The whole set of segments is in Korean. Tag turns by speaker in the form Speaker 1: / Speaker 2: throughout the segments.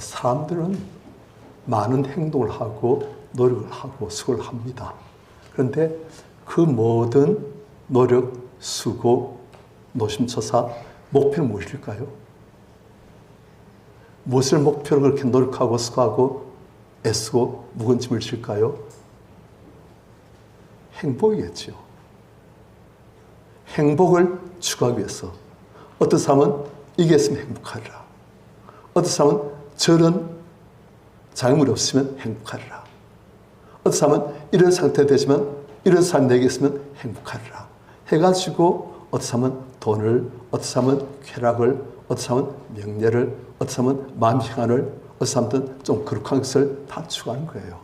Speaker 1: 사람들은 많은 행동을 하고 노력을 하고 수고를 합니다. 그런데 그 모든 노력, 수고, 노심초사 목표는 무엇일까요? 무엇을 목표로 그렇게 노력하고 수고하고 애쓰고 무거운 짐을 질까요? 행복이겠죠. 행복을 추구하기 위해서 어떤 사람은 이게 있으면 행복하리라. 어떤 사람은 저런 장애물이 없으면 행복하리라. 어떤 사람은 이런 상태가 되지만 이런 사람이 내게 있으면 행복하리라. 해가지고 어떤 사람은 돈을, 어떤 사람은 쾌락을, 어떤 사람은 명예를, 어떤 사람은 마음의 평안을, 어떤 사람들은 좀 거룩한 것을 다 추구하는 거예요.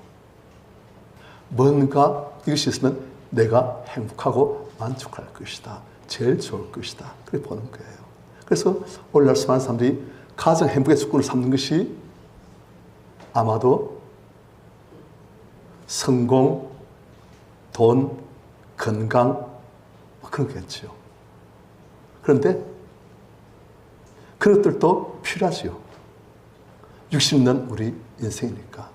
Speaker 1: 뭔가 이것이 있으면 내가 행복하고 만족할 것이다. 제일 좋을 것이다. 그렇게 보는 거예요. 그래서 오늘날 수많은 사람들이 가장 행복의 조건을 삼는 것이 아마도 성공, 돈, 건강 그런 거겠죠. 그런데 그런 것들도 필요하지요. 60년 우리 인생이니까.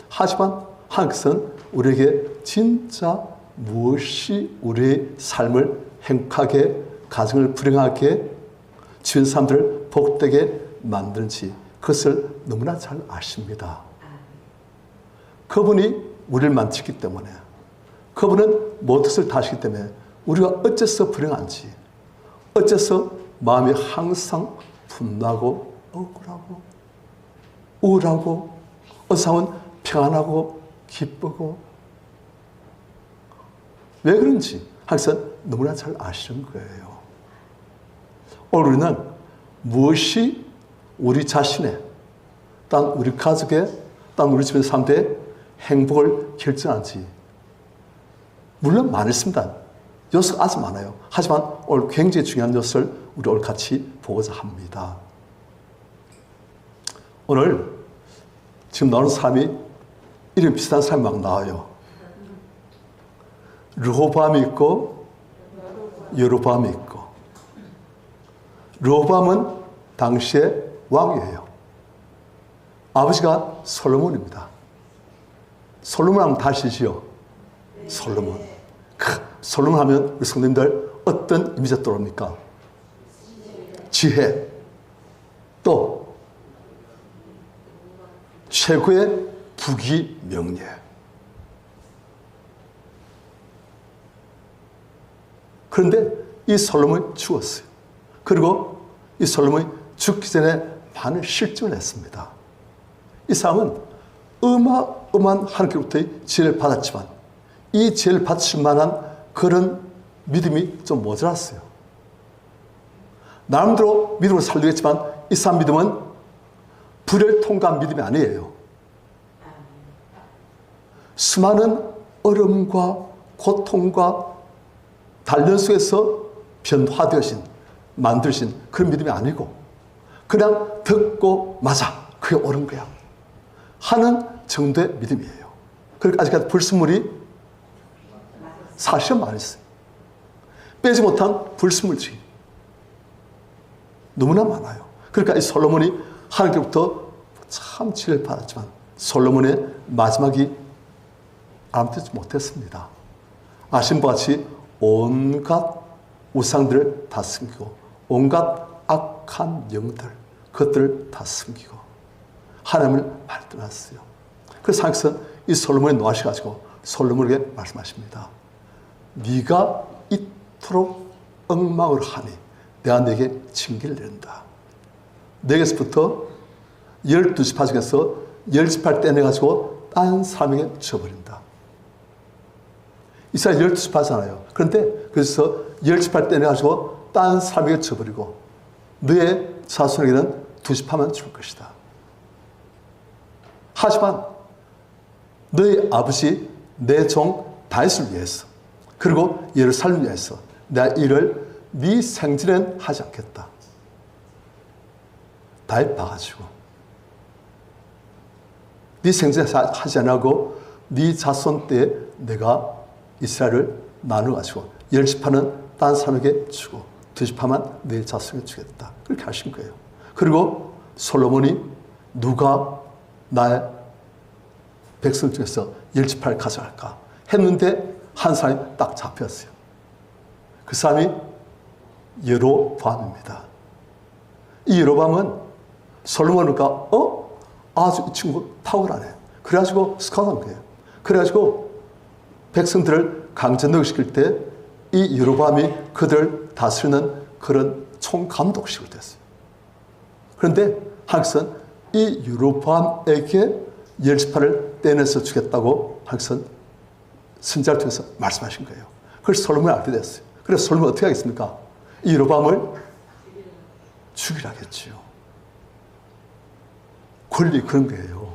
Speaker 1: 하지만 하나님께서는 우리에게 진짜 무엇이 우리의 삶을 행복하게, 가정을 불행하게, 주변 사람들을 복되게 만드는지 그것을 너무나 잘 아십니다. 그분이 우리를 만지기 때문에, 그분은 모든 것을 다 아시기 때문에 우리가 어째서 불행한지, 어째서 마음이 항상 분노하고 억울하고 우울하고 어떤 사람은 평안하고 기쁘고 왜 그런지 하나님께서 너무나 잘 아시는 거예요. 오늘 우리는 무엇이 우리 자신의, 단 우리 가족의, 단 우리 주변 사람들의 행복을 결정하는지 물론 많습니다. 요소가 아주 많아요. 하지만 오늘 굉장히 중요한 요소를 우리 오늘 같이 보고자 합니다. 오늘 지금 나오는 사람이 이름 비슷한 사람이 막 나와요. 르호보암이 있고 여로보암이 있고. 르호보암은 당시의 왕이에요. 아버지가 솔로몬입니다. 솔로몬 하면 다 아시지요? 솔로몬. 솔로몬 하면 우리 성도님들 어떤 이미지가 떠오릅니까? 지혜, 또 최고의 부귀명예. 그런데 이 솔로몬이 죽었어요. 그리고 이 솔로몬이 죽기 전에 많은 실증을 했습니다. 이 사람은 어마어마한 하나님께로부터의 지혜를 받았지만 이 지혜를 받칠 만한 그런 믿음이 좀 모자랐어요. 나름대로 믿음을 살리겠지만 이 사람 믿음은 불의를 통과한 믿음이 아니에요. 수많은 어려움과 고통과 단련 속에서 변화되어진, 만들어진 그런 믿음이 아니고 그냥 듣고 맞아, 그게 옳은 거야 하는 정도의 믿음이에요. 그러니까 아직까지 불순물이 사실은 많이 있어요. 빼지 못한 불순물들이 너무나 많아요. 그러니까 이 솔로몬이 하나님께로부터 참 지혜를 받았지만 솔로몬의 마지막이 아름답지 못했습니다. 아신 바와 같이 온갖 우상들을 다 숨기고 온갖 악한 영들 그것들을 다 숨기고 하나님을 많이 떠났어요. 그래서 하나님께서 이 솔로몬에 놓아셔가지고 솔로몬에게 말씀하십니다. 네가 이토록 엉망을 하니 내가 네게 징계를 내린다. 네게서부터 12지파 중에서 10지파를 떼내가지고 딴 사람에게 줘버린다. 이스라엘 12지파잖아요. 그런데 그래서 10지파를 떼내가지고 딴 사람에게 줘버리고 너의 자손에게는 2지파만 줄 것이다. 하지만 너희 아버지 내 종 다윗을 위해서 그리고 예루살렘을 위해서 내가 이를 네 생전엔 하지 않겠다. 다윗 봐가지고 네 생전에 하지 않고 네 자손 때에 내가 이스라엘을 나눠가지고 10지파는 딴 사람에게 주고 2지파만 내 자손에게 주겠다. 그렇게 하신 거예요. 그리고 솔로몬이 누가 나의 백성 중에서 열지파를 가져갈까 했는데 한 사람이 딱 잡혔어요. 그 사람이 여로보암입니다. 이 여로보암은 솔로몬과 아주 이 친구 탁월하네. 그래가지고 스카우트한 거예요. 그래가지고 백성들을 강전역시킬 때 이 여로보암이 그들을 다스리는 그런 총감독식으로 됐어요. 그런데 하나님께서는 이 여로보암에게 열지파를 떼내서 주겠다고 하나님께서는 선지자를 통해서 말씀하신 거예요. 그래서 솔로몬이 알게 됐어요. 그래서 솔로몬이 어떻게 하겠습니까? 이 여로보암을 죽이라겠지요. 권력이 그런 거예요.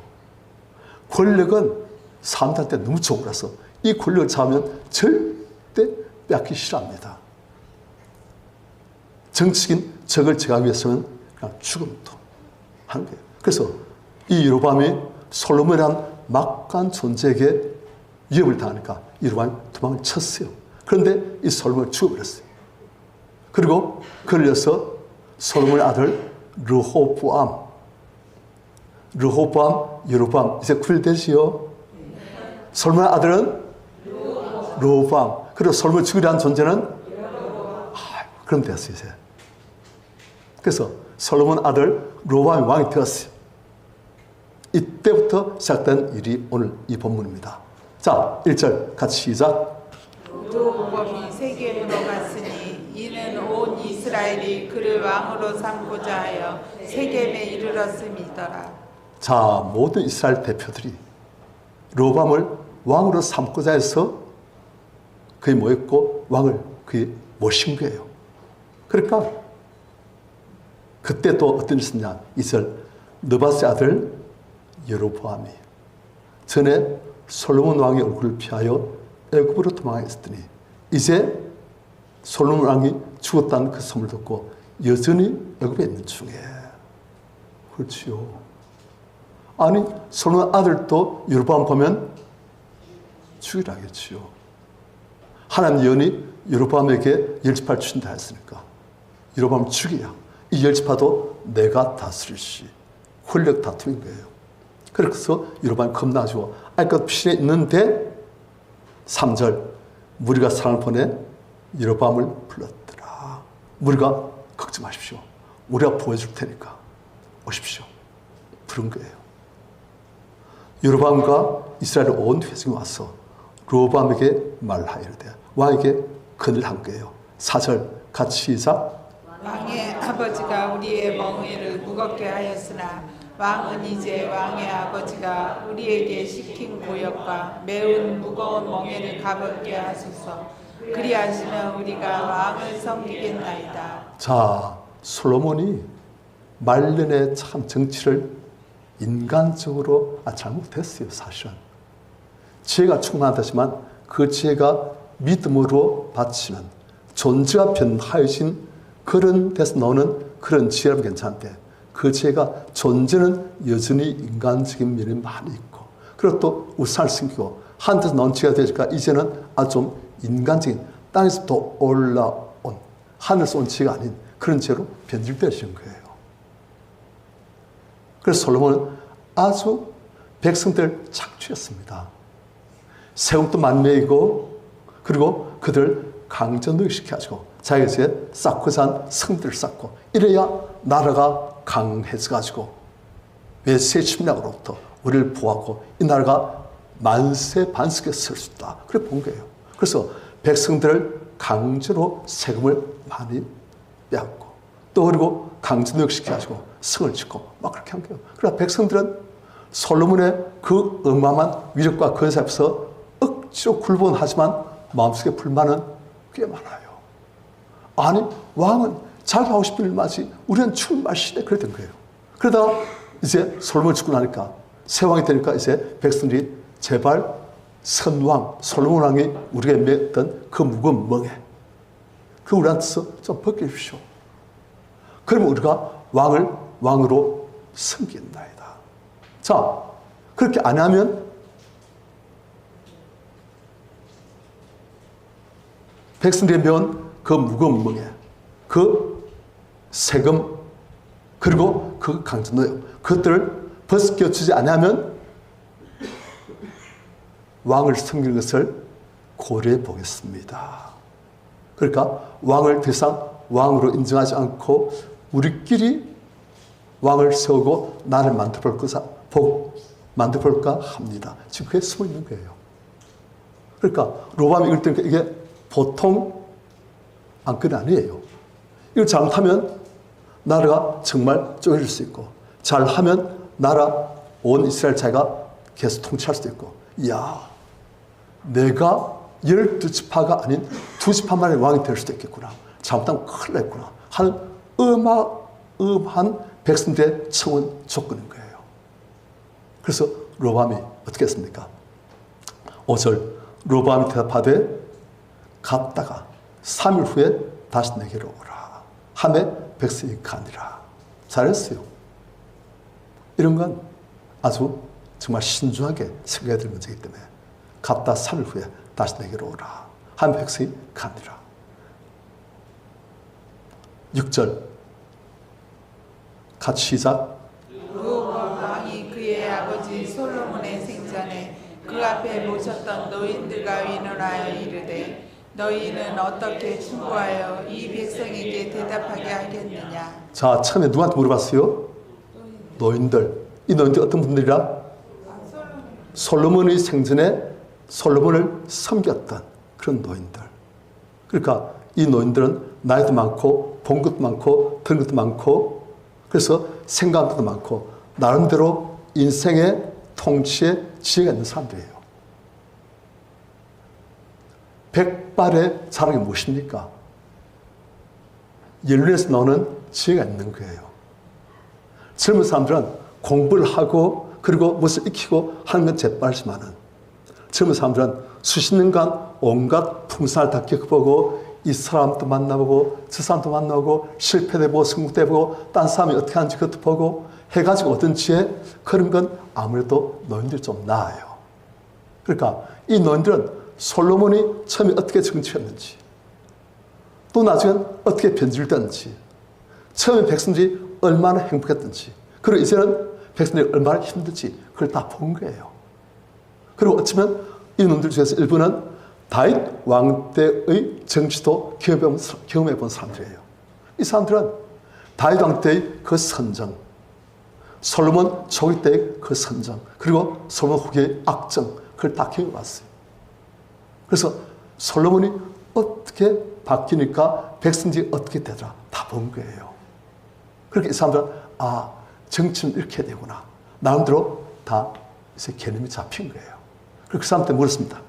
Speaker 1: 권력은 사람들한테 너무 좋은 거라서 이 권력을 잡으면 절대 뺏기 싫어합니다. 정치적인 적을 제거하기 위해서는 그냥 죽음도 하는 거예요. 그래서 이 여로보암이 솔로몬이란 막강한 존재에게 위협을 당하니까 여로보암이 도망을 쳤어요. 그런데 이 솔로몬을 죽여버렸어요. 그리고 그를 이어서 솔로몬의 아들 르호보암, 여로보암 이제 구별되지요? 솔로몬의 아들은 르호보암. 그리고 솔로몬을 죽이려 한 존재는 그럼 됐어요 이제. 그래서 솔로몬 아들 르호보암이 왕이 되었어요. 이때부터 시작된 일이 오늘 이 본문입니다. 자, 1절 같이 시작.
Speaker 2: 르호보암이 세겜으로 갔으니 이는 온 이스라엘이 그를 왕으로 삼고자 하여 세겜에 이르렀음이더라.
Speaker 1: 자, 모든 이스라엘 대표들이 르호보암을 왕으로 삼고자 해서 그에 모였고 왕을 그에 모신 거예요. 그러니까 그때 또 어떤 일이 있었냐. 2절 느밧의 아들 여로보암이 전에 솔로몬 왕의 얼굴을 피하여 애굽으로 도망했더니 이제 솔로몬 왕이 죽었다는 그 소문을 듣고 여전히 애굽에 있는 중에. 그렇지요. 아니 솔로몬 아들도 여로보암 보면 죽이라겠지요. 하나님 예언이 여로보암에게 열지파를 주신다 했으니까 여로보암을 죽이야. 이 열지파도 내가 다스릴시. 권력 다툼인 거예요. 그래서 여로보암이 겁나지고 아이껏 피신해 있는데 3절 무리가 사람을 보내 여로보암을 불렀더라. 무리가 걱정하십시오. 우리가 보여줄 테니까 오십시오. 부른 거예요. 여로보암과 이스라엘 온 회중이 와서 르호보암에게 말하이르되 왕에게 건의를 한 거예요. 4절 같이 시작.
Speaker 2: 왕의 아버지가 우리의 멍에를 무겁게 하였으나 왕은 이제 왕의 아버지가 우리에게 시킨 고역과 매운 무거운 멍에를 가볍게 하소서. 그리하시면 우리가 왕을 섬기겠나이다.
Speaker 1: 자, 솔로몬이 말년에 참 정치를 인간적으로 잘못했어요. 사실은 지혜가 충만하지만 그 지혜가 믿음으로 바치는 존재가 변화해진 그런 데서 나오는 그런 지혜라면 괜찮은데 그 지혜가 존재는 여전히 인간적인 면이 많이 있고 그리고 또 우상을 숨기고 하늘에서 나온 지혜가 되니까 이제는 아주 좀 인간적인 땅에서부터 올라온 하늘에서 온 지혜가 아닌 그런 지혜로 변질되신 거예요. 그래서 솔로몬은 아주 백성들을 착취했습니다. 세금도 만매이고 그리고 그들 강전노역시켜가지고 자기가 이제 쌓고 산 성들을 쌓고 이래야 나라가 강해져가지고 외세 침략으로부터 우리를 보호하고 이 나라가 만세 반석에 설 수 있다. 그래 본 거예요. 그래서 백성들을 강제로 세금을 많이 빼앗고 또 그리고 강전노역시켜가지고 성을 짓고 막 그렇게 한 거예요. 그러나 백성들은 솔로몬의 그 어마어마한 위력과 권세 앞에서 억지로 굴복하지만 마음속에 불만은 꽤 많아요. 아니 왕은 자기가 하고 싶은 일만 하지 우리는 충만시네 그랬던 거예요. 그러다가 이제 솔로몬이 죽고 나니까 새 왕이 되니까 이제 백성들이 제발 선왕 솔로몬 왕이 우리에게 맺었던 그 무거운 멍에 그 우리한테서 좀 벗겨주십시오. 그러면 우리가 왕으로 섬긴다이다. 자, 그렇게 안 하면 백성들이 메운 그 무거운 멍에 그 세금 그리고 그 강전노역 그것들을 벗겨주지 않으면 왕을 섬기는 것을 고려해 보겠습니다. 그러니까 왕을 더 이상 왕으로 인정하지 않고 우리끼리 왕을 세우고 나를 만들어볼까 합니다. 지금 그게 숨어 있는 거예요. 그러니까 로밤이 이럴 때니까 이게 보통 안건이 아니에요. 이걸 잘못하면 나라가 정말 쪼개질 수 있고, 잘하면 나라 온 이스라엘 자기가 계속 통치할 수도 있고, 이야, 내가 12지파가 아닌 2지파만의 왕이 될 수도 있겠구나. 잘못하면 큰일 났구나 하는 어마어마한 백성들의 청원 조건인 거예요. 그래서 로밤이 어떻게 했습니까? 5절 로밤이 대답하되 갔다가 3일 후에 다시 내게로 오라 하매 백성이 가니라. 잘했어요. 이런 건 아주 정말 신중하게 생각해야 될 문제이기 때문에 갔다 3일 후에 다시 내게로 오라 하매 백성이 가니라. 6절 같이 시작.
Speaker 2: 르호보암 왕이 그의 아버지 솔로몬의 생전에 그 앞에 모셨던 노인들과 의논하여 이르되 너희는 어떻게 충고하여 이 백성에게 대답하게 하겠느냐.
Speaker 1: 자, 처음에 누구한테 물어봤어요? 노인들. 이 노인들이 어떤 분들이라? 솔로몬의 생전에 솔로몬을 섬겼던 그런 노인들. 그러니까 이 노인들은 나이도 많고 본 것도 많고 들은 것도 많고 그래서 생각한 것도 많고 나름대로 인생의 통치에 지혜가 있는 사람들이에요. 백발의 자랑이 무엇입니까? 연륜에서 나오는 지혜가 있는 거예요. 젊은 사람들은 공부를 하고 그리고 무엇을 익히고 하는 건 재빠르지만은 젊은 사람들은 수십 년간 온갖 풍산을 다 겪어보고 이 사람도 만나보고 저 사람도 만나보고 실패도 해보고 성공도 해보고 딴 사람이 어떻게 하는지 그것도 보고 해가지고 얻은 지혜, 그런 건 아무래도 노인들이 좀 나아요. 그러니까 이 노인들은 솔로몬이 처음에 어떻게 정치했는지 또 나중에 어떻게 변질됐는지 처음에 백성들이 얼마나 행복했던지 그리고 이제는 백성들이 얼마나 힘든지 그걸 다 본 거예요. 그리고 어쩌면 이 놈들 중에서 일부는 다윗 왕 때의 정치도 경험해 본 사람들이에요. 이 사람들은 다윗 왕 때의 그 선정, 솔로몬 초기 때의 그 선정, 그리고 솔로몬 후기의 악정, 그걸 다 경험해 봤어요. 그래서 솔로몬이 어떻게 바뀌니까 백성들이 어떻게 되더라 다 본 거예요. 그렇게 이 사람들은 아, 정치는 이렇게 해야 되구나. 나름대로 다 이제 개념이 잡힌 거예요. 그래서 그 사람한테 물었습니다.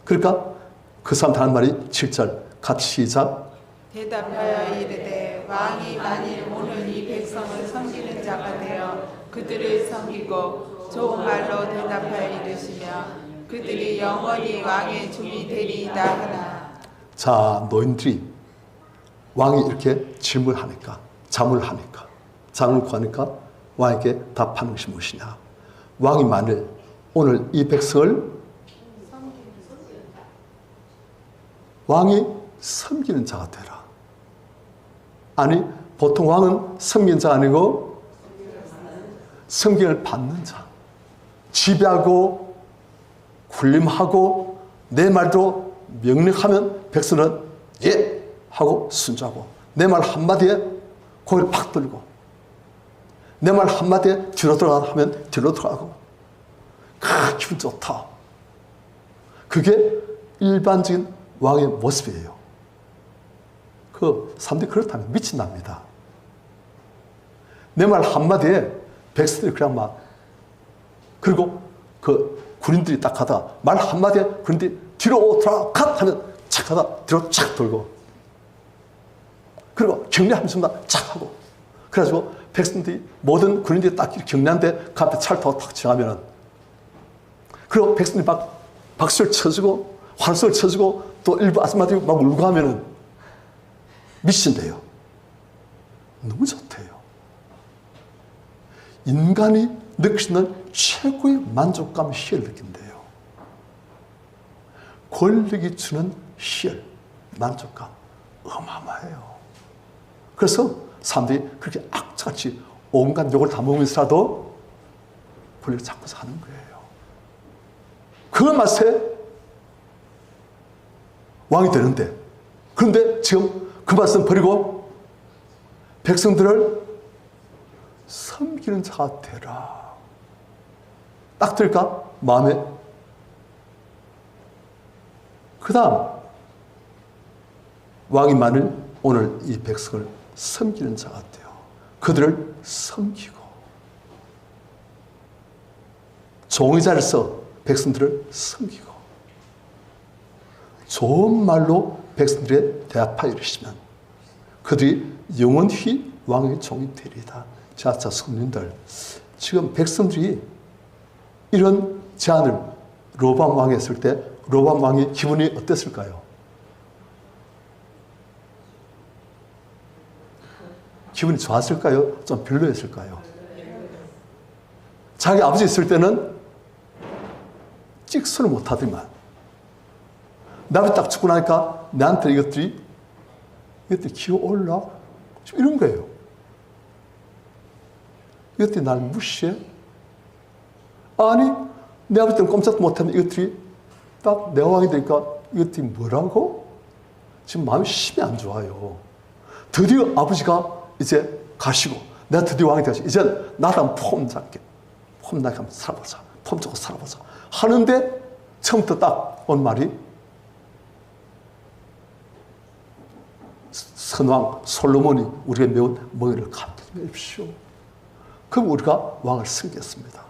Speaker 1: 그러니까 그 사람한테 하는 말이 7절 같이 시작.
Speaker 2: 대답하여 이르되 왕이 만일 오늘 이 백성을 섬기는 자가 되어 그들을 섬기고 좋은 말로 대답하여 이르시며 그들이 영원히 왕의 종이 되리이다 하나. 자,
Speaker 1: 노인들이 왕이 이렇게 질문하니까 장을 구하니까 왕에게 답하는 것이 무엇이냐. 왕이 만일 오늘 이 백성을 왕이 섬기는 자가 되라. 아니 보통 왕은 섬기는 자가 아니고 섬김을 받는 자. 지배하고 군림하고 내 말도 명령하면 백성은 예 하고 순종하고 내 말 한마디에 고개를 팍 들고 내 말 한마디에 뒤로 들어가라 하면 뒤로 들어가고 기분 좋다. 그게 일반적인 왕의 모습이에요. 그 사람들이 그렇다면 미친답니다. 내 말 한마디에 백성들이 그냥 막 그리고 그 군인들이 딱 하다가 말 한마디에 군인들이 뒤로 돌아 갓 하면 착 하다 뒤로 착 돌고 그리고 격려하면서 착 하고 그래가지고 백성들이 모든 군인들이 딱 격려하는데 그 앞에 차를 타고 탁 지나가면은 그리고 백성들이 막 박수를 쳐주고 환성을 쳐주고 또 일부 아줌마들이 막 울고 하면은 미친대요. 너무 좋대요. 인간이 느낄 수 있는 최고의 만족감, 희열을 느낀대요. 권력이 주는 희열, 만족감 어마어마해요. 그래서 사람들이 그렇게 악착같이 온갖 욕을 다 먹으면서라도 권력을 잡고서 하는 거예요. 그 맛에 왕이 되는데, 그런데 지금 그 맛은 버리고 백성들을 섬기는 자가 되라. 딱 들까? 마음에. 그 다음 왕이 만일 오늘 이 백성을 섬기는 자가 되어 그들을 섬기고 종의 자를 써 백성들을 섬기고 좋은 말로 백성들의 대합하여 이르시면 그들이 영원히 왕의 종이 되리이다. 자, 성도님들, 지금 백성들이 이런 제안을 로보암 왕이 했을 때 로보암 왕의 기분이 어땠을까요? 기분이 좋았을까요? 좀 별로였을까요? 자기 아버지 있을 때는 찍소를 못하더만 내 아버지 딱 죽고 나니까 내한테 이것들이 기어올라? 이런 거예요. 이것들이 날 무시해? 아니, 내 아버지 때는 꼼짝도 못하면 이것들이 딱 내 왕이 되니까 이것들이 뭐라고? 지금 마음이 심히 안 좋아요. 드디어 아버지가 이제 가시고 내가 드디어 왕이 되어서 이제 나도 한번 폼 잡게, 폼 나게 한번 살아보자, 폼 잡고 살아보자 하는데 처음부터 딱 온 말이 선왕 솔로몬이 우리에게 매운 멍에를 갚으십시오. 그럼 우리가 왕을 섬겼습니다.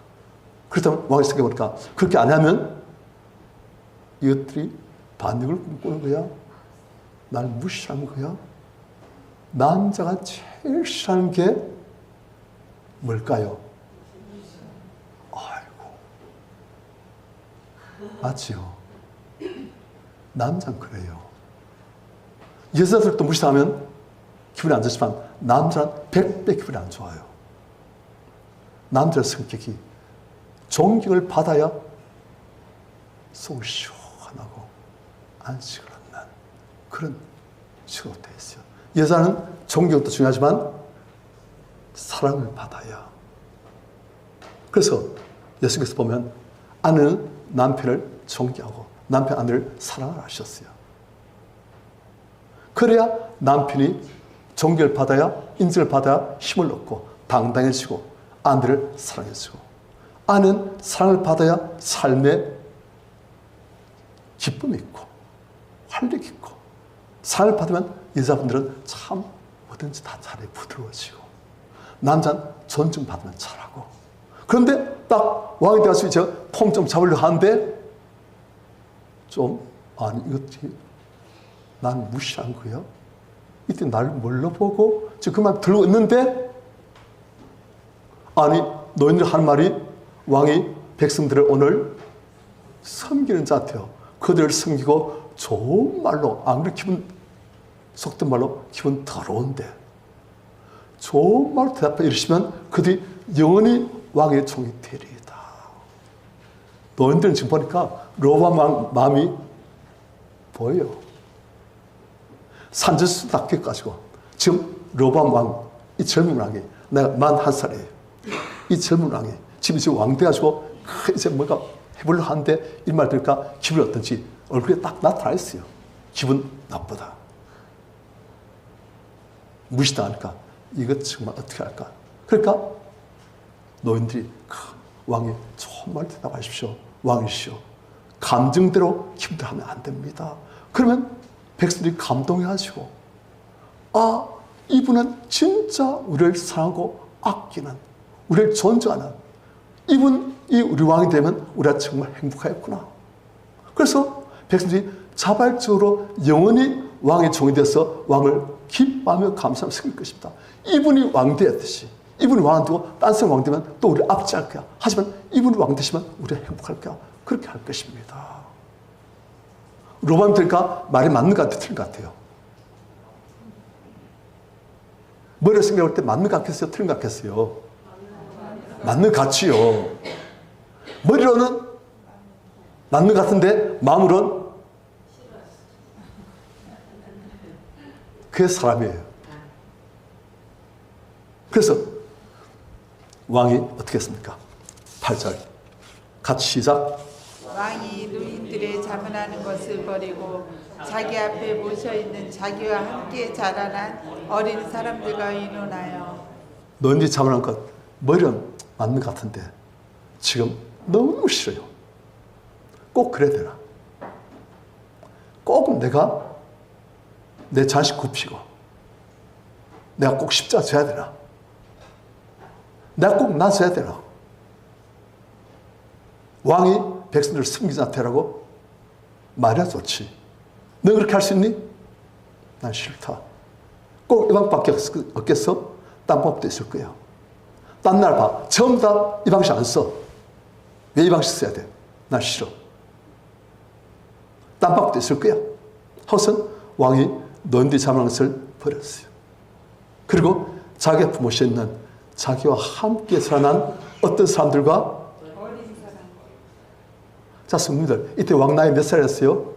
Speaker 1: 그렇다면 왕을 섬겨보니까 그렇게 안 하면 이것들이 반역을 꿈꾸는 거야? 날 무시하는 거야? 남자가 제일 싫어하는 게 뭘까요? 아이고, 맞지요? 남자는 그래요. 여자들도 무시하면 기분이 안 좋지만 남자는 100배 기분이 안 좋아요. 남자의 성격이 존경을 받아야 속을 시원하고 안식을 얻는 그런 식으로 되어 있어요. 여자는 존경도 중요하지만 사랑을 받아야. 그래서 예수님께서 보면 아내는 남편을 존경하고 남편 아내를 사랑을 하셨어요. 그래야 남편이 존경을 받아야 인정을 받아야 힘을 얻고 당당해지고 아내를 사랑해주고 아내는 사랑을 받아야 삶에 기쁨이 있고 활력이 있고 사랑을 받으면 여자분들은 참 뭐든지 다 잘해 부드러워지고 남자는 존중받으면 잘하고 그런데 딱 왕이 되어서 이제 폼 좀 잡으려고 하는데 좀 아니 이것이 난 무시한 거야? 이때 날 뭘로 보고 지금 그 말 들고 있는데 아니 너희들 한 말이 왕이 백성들을 오늘 섬기는 자태요. 그들을 섬기고 좋은 말로 안 그래 기분 속된 말로 기분 더러운데 좋은 말로 대답해 이르시면 그들이 영원히 왕의 종이 되리이다. 너희들은 지금 보니까 로보암 왕 마음이 보여요. 산지수 다 껴가지고 지금 로보암 왕 이 젊은 왕이 내가 41살이에요. 이 젊은 왕이 지금 왕 돼가지고 이제 뭔가 해보려고 하는데 이 말 들으니까 기분이 어떤지 얼굴에 딱 나타나 있어요. 기분 나쁘다. 무시당하니까 이것 정말 어떻게 할까? 그러니까 노인들이 왕이 좋은 말 대답하십시오. 왕이시오. 감정대로 기분대로 하면 안 됩니다. 그러면 백성들이 감동해가지고 아 이분은 진짜 우리를 사랑하고 아끼는 우리를 존중하는 이분이 우리 왕이 되면 우리가 정말 행복하겠구나. 그래서 백성들이 자발적으로 영원히 왕의 종이 되어서 왕을 기뻐하며 감사하며 섬길 것입니다. 이분이 왕 되었듯이 이분이 왕 되고 딴 사람 왕 되면 또 우리 압제할 거야. 하지만 이분이 왕 되시면 우리가 행복할 거야. 그렇게 할 것입니다. 로보암이 들으니까 말이 맞는 것 같아요? 틀린 것 같아요? 머리를 생각할 때 맞는 것 같겠어요? 틀린 것 같겠어요? 맞는 것 같지요. 머리로는 맞는 것 같은데 마음으로는 그게 사람이에요. 그래서 왕이 어떻게 했습니까? 8절 같이 시작.
Speaker 2: 왕이 노인들의 자문하는 것을 버리고 자기 앞에 모셔있는 자기와 함께 자라난 어린 사람들과 의논하여.
Speaker 1: 너희들이 자문한 것 뭐이런 맞는 것 같은데 지금 너무 싫어요. 꼭 그래야 되나? 꼭 내가 내 자식 굽히고 내가 꼭 십자가 져야 되나? 내가 꼭 나서야 되나? 왕이 백성들을 섬기지 않더라고 말이야 좋지. 너 그렇게 할 수 있니? 난 싫다. 꼭 이 방법밖에 없겠어? 딴 방법도 있을 거야. 딴 나라 봐. 전부 다 이 방식 안 써. 왜 이 방식 써야 돼? 난 싫어. 딴 방법도 있을 거야. 하고선 왕이 너희들이 자문한 것을 버렸어요. 그리고 자기 앞에 모셔있는 자기와 함께 살아난 어떤 사람들과 자, 성도님들, 이때 왕 나이 몇 살이었어요?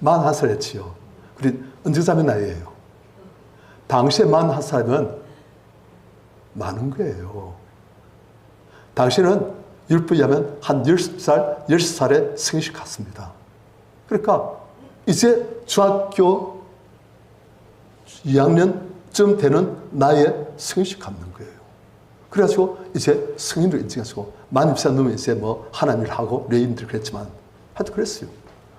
Speaker 1: 41살이었지요. 우리 언제자매 나이예요. 당시에 41살이면 많은 거예요. 당시에는 율법에 의하면 한 10살, 10살에 승식 갔습니다. 그러니까 이제 중학교 2학년쯤 되는 나이에 승식 갖는 거예요. 그래가지고 이제 승인을 인증하시고 만 20살 넘으면 이제 뭐 하나님을 하고 레인들 그랬지만 하여튼 그랬어요.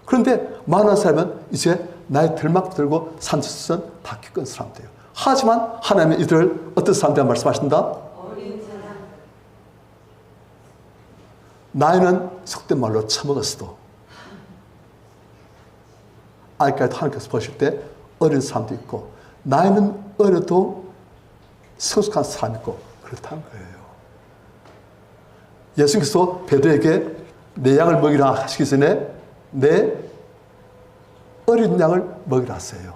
Speaker 1: 그런데 41살이면 이제 나이 들막 들고 산지수선 다 겪은 사람들이에요. 하지만 하나님은 이들을 어떤 사람들이라 말씀하신다? 어린 사람. 나이는 속된 말로 처먹었어도 아직까지 하나님께서 보실 때 어린 사람도 있고 나이는 어려도 성숙한 사람이 있고 그렇다는 거예요. 예수님께서 베드로에게 내 양을 먹이라 하시기 전에 내 어린 양을 먹이라 하세요.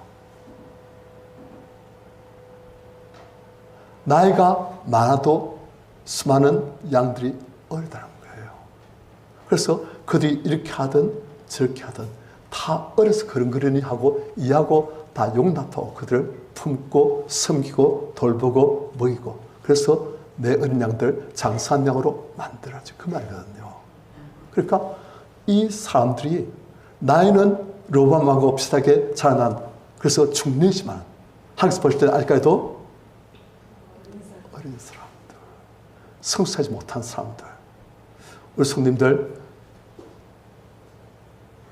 Speaker 1: 나이가 많아도 수많은 양들이 어리다는 거예요. 그래서 그들이 이렇게 하든 저렇게 하든 다 어려서 그런그러니 하고 이해하고 다 용납하고 그들을 품고 섬기고 돌보고 먹이고 그래서 내 어린 양들 장사한 양으로 만들어야지 그 말이거든요. 그러니까 이 사람들이 나이는 로밤하고 비슷하게 자라난 그래서 중년이지만 하나님께서 보실 때는 아직까지도 어린 사람들, 성숙하지 못한 사람들. 우리 성도님들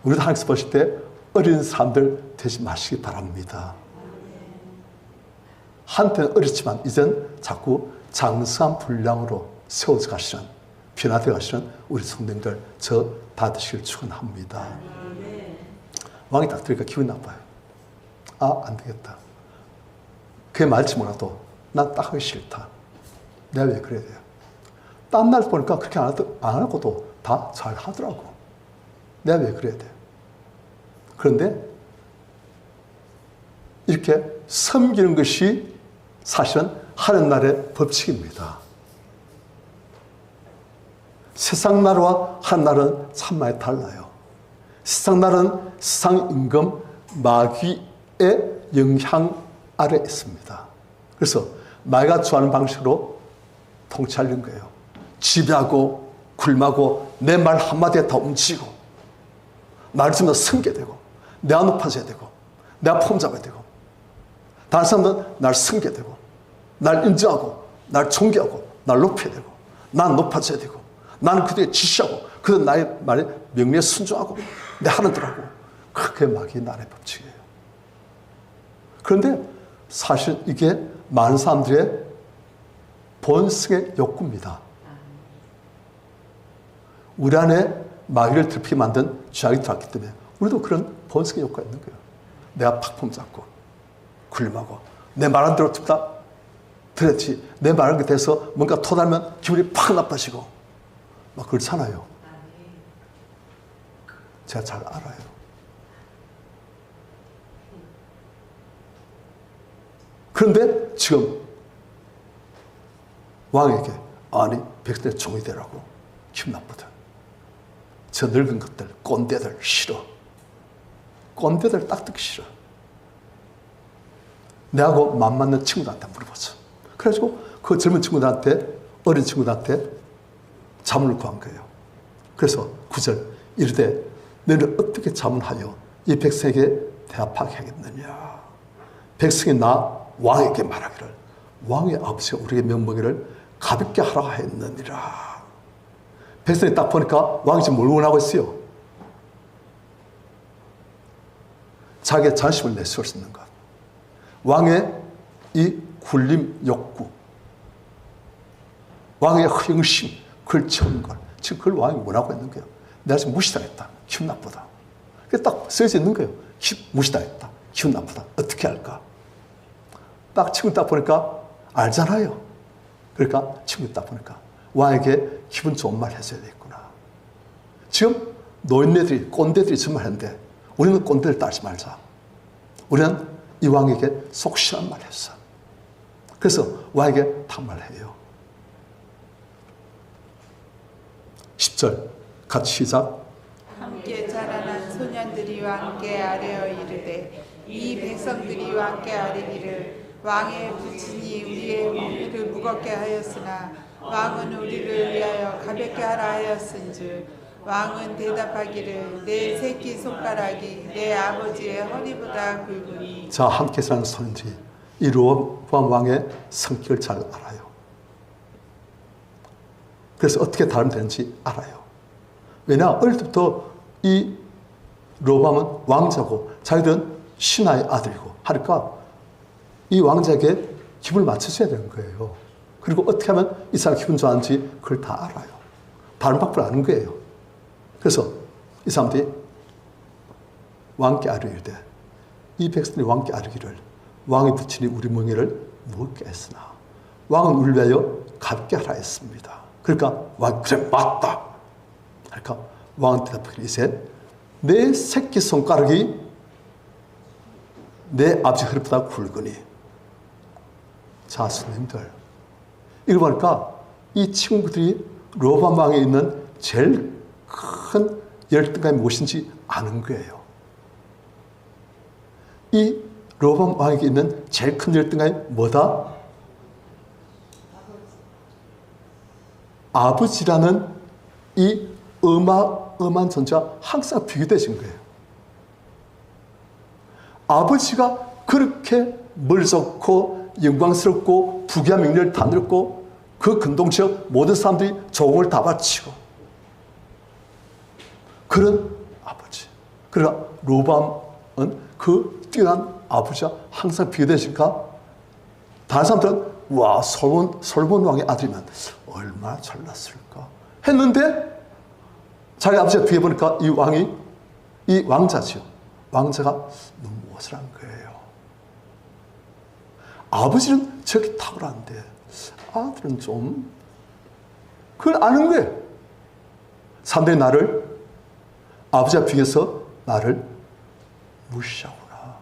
Speaker 1: 우리도 하나님께서 보실 때 어린 사람들 되지 마시기 바랍니다. 한때는 어렸지만 이젠 자꾸 장성한 분량으로 세워져 가시는 변화되어 가시는 우리 성도님들 저 다 되시길 축원합니다. 왕이 딱 들으니까 기분이 나빠요. 아, 안 되겠다. 그게 말지 몰라도 난 딱 하기 싫다. 내가 왜 그래야 돼요? 딴 날 보니까 그렇게 안 하고도 다 잘 하더라고. 내가 왜 그래야 돼요? 그런데 이렇게 섬기는 것이 사실은 하는 날의 법칙입니다. 세상 나라와 하는 날은 참 많이 달라요. 세상 나라는 세상 임금 마귀의 영향 아래 있습니다. 그래서 마귀가 좋아하는 방식으로 통치하려는 거예요. 지배하고 굴마고 내 말 한마디에 다 움직이고 나를 좀 더 섬게 되고 내가 높아져야 되고 내가 폼잡아야 되고 다른 사람들은 날 섬게 되고 날 인정하고 날 존경하고 날 높여야 되고 난 높아져야 되고 나는 그들에게 지시하고 그들 나의 말에 명령에 순종하고 내 하는 대로 하고 그게 마귀의 나라의 법칙이에요. 그런데 사실 이게 많은 사람들의 본성의 욕구입니다. 우리 안에 마귀를 들피게 만든 죄악이 들어왔기 때문에 우리도 그런 본성의 욕구가 있는 거예요. 내가 팍폼 잡고 굴림하고 내 말한 대로 듣다 들었지 내 말한 게 돼서 뭔가 토달면 기분이 팍 나빠지고 막 그렇잖아요. 제가 잘 알아요. 그런데 지금 왕에게 아니 백성의 종이 되라고 기분 나쁘다. 저 늙은 것들 꼰대들 싫어. 꼰대들 딱 듣기 싫어. 내하고 맘 맞는 친구들한테 물어보자. 그래가지고 그 젊은 친구들한테 어린 친구들한테 자문을 구한 거예요. 그래서 9절 이르되 너는 어떻게 자문하여 이 백성에게 대답하게 하겠느냐. 백성이 나 왕에게 말하기를 왕의 아버지가 우리에게 면목이를 가볍게 하라 했느니라. 백성이 딱 보니까 왕이 지금 뭘 원하고 있어요? 자기의 자심을 내세울 수 있는 것. 왕의 이 굴림 욕구, 왕의 허영심, 그걸 채우는 걸. 지금 그걸 왕이 원하고 있는 거예요. 내가 지금 무시당했다. 기분 나쁘다. 그게 딱 써져 있는 거예요. 무시당했다. 기분 나쁘다. 어떻게 할까? 딱 친구 딱 보니까 알잖아요. 그러니까 친구 딱 보니까 왕에게 기분 좋은 말 해줘야 되겠구나. 지금 노인네들이, 꼰대들이 정말 하는데 우리는 꼰대를 따르지 말자. 우리는 이 왕에게 속시한 말 했어. 그래서 왕에게 탁말해요. 10절 같이 시작.
Speaker 2: 함께 자라난 소년들이 왕께 아뢰어 이르되 이 백성들이 왕께 아뢰기를 왕의 부친이 우리의 무리를 무겁게 하였으나 왕은 우리를 위하여 가볍게 하라 하였은즉 왕은 대답하기를 내 새끼 손가락이 내 아버지의 허리보다 굵으니. 자,
Speaker 1: 함께 사는 소년들이 이 로보암 왕의 성격을 잘 알아요. 그래서 어떻게 다루면 되는지 알아요. 왜냐, 어릴 때부터 이 로보암은 왕자고 자기들은 신하의 아들이고 하니까 이 왕자에게 기분을 맞춰줘야 되는 거예요. 그리고 어떻게 하면 이 사람 기분 좋아하는지 그걸 다 알아요. 다른 방법을 아는 거예요. 그래서 이 사람들이 왕께 아뢰이르되 이 백성들이 왕께 아뢰기를 왕의 부친이 우리 멍에를 무겁게 했으나 왕은 우리를 위하여 가볍게 하라 했습니다. 그러니까 왕이 그래 맞다. 그러니까 왕은 대답하기를 이제 내 새끼 손가락이 내 아버지 허리보다 굵으니. 자, 스님들 이거 보니까 이 친구들이 로보암 왕에 있는 제일 큰 열등감이 무엇인지 아는 거예요. 이 로보암 왕에게 있는 제일 큰 열등감이 뭐다? 아버지라는 이 엄한 존재가 항상 비교되신 거예요. 아버지가 그렇게 멀쩡고 영광스럽고 부귀와 명예를 다 누렸고 그 근동지역 모든 사람들이 조공을 다 바치고 그런 아버지. 그러나 로보암은 그 뛰어난 아버지가 항상 비교되시니까 다른 사람들은 와 솔몬 왕의 아들이면 얼마나 잘났을까 했는데 자기 아버지가 뒤에 보니까 이 왕자죠. 왕자가 너무 어슬한 거예요. 아버지는 저렇게 탁월한데 아들은 좀 그걸 아는 거예요. 사람들이 나를 아버지가 비교해서 나를 무시하구나.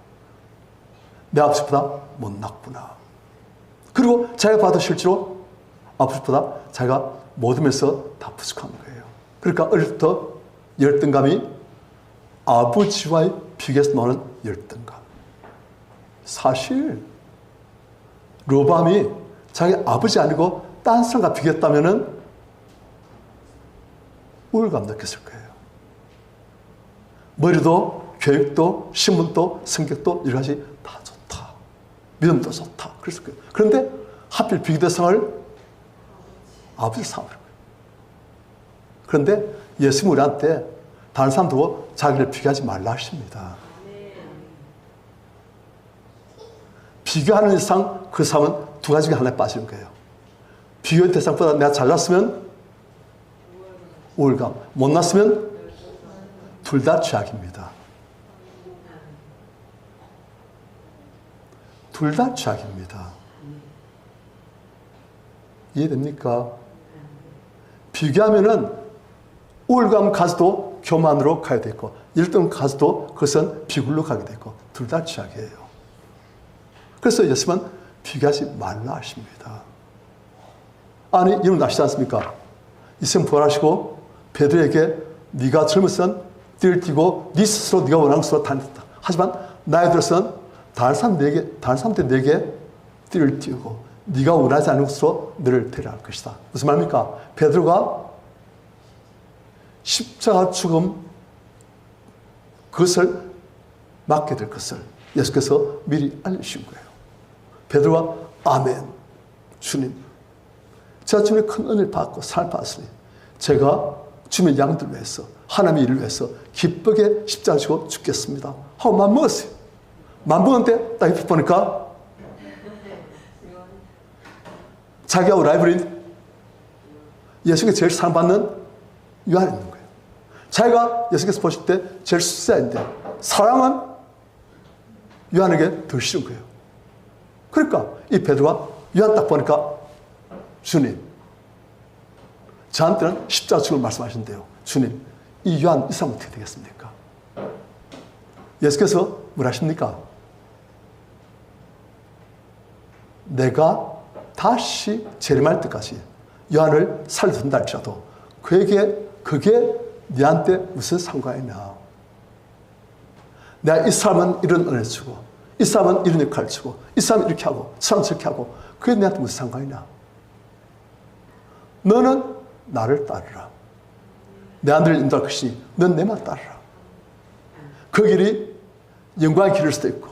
Speaker 1: 내 아버지보다 못났구나. 그리고 자기가 봐도 실제로 아버지보다 자기가 모든 면에서 다 부족한 거예요. 그러니까 어릴 때부터 열등감이 아버지와의 비교해서 나오는 열등감. 사실 로보암이 자기 아버지 아니고 딴 사람과 비교했다면 우울감 느꼈을 거예요. 머리도 교육도 신분도 성격도 여러 가지 다 좋다. 믿음도 좋다. 그랬을 거예요. 그런데 하필 비교 대상을 아버지 삼은 거예요. 그런데 예수님 우리한테 다른 사람 두고 자기를 비교하지 말라 하십니다. 비교하는 이상 그 사람은 두 가지가 하나에 빠지는 거예요. 비교 대상보다 내가 잘났으면 우울감, 못났으면 둘 다 죄악입니다. 둘 다 죄악입니다. 이해됩니까? 비교하면은 우울감 가서도 교만으로 가야 되고 열등 가서도 그것은 비굴로 가게 되고 둘 다 죄악이에요. 그래서 예수님은 비교하지 말라 하십니다. 아니 여러분 아시지 않습니까? 예수님 부활하시고 베드로에게 네가 젊었을 띠를 띠고 네 스스로 네가 원하는 것으로 다녔다. 하지만 나이 들어서는 다른 사람들 내게 띠를 띠우고 네가 원하지 않는 곳으로 너를 데려갈 것이다. 무슨 말입니까? 베드로가 십자가 죽음 그것을 맡게 될 것을 예수께서 미리 알려주신 거예요. 베드로가 아멘, 주님, 제가 주님의 큰 은혜를 받고 살 받았으니 제가 주님의 양들 위해서 하나님의 일을 위해서 기쁘게 십자가 지고 죽겠습니다 하고 맘먹었어요. 맘먹었는데 딱 옆에 보니까 자기하고 라이벌인 예수께 제일 사랑받는 요한이 있는 거예요. 자기가 예수께서 보실 때 제일 수사인데 사랑은 요한에게 더 싫은 거예요. 그러니까 이 베드로가 요한 딱 보니까 주님, 저한테는 십자가 죽음을 말씀하신대요. 주님, 이 요한 이 사람 어떻게 되겠습니까? 예수께서 뭘 하십니까? 내가 다시 재림할 때까지 요한을 살려둔다 할지라도 그게 네한테 무슨 상관이냐? 내가 이 사람은 이런 은혜를 주고 이 사람은 이런 역할을 주고 이 사람은 이렇게 하고 이 사람은 저렇게 하고 그게 내한테 무슨 상관이냐? 너는 나를 따르라. 내 아들을 인도할 것이니 넌 내만 따르라. 그 길이 영광의 길일 수도 있고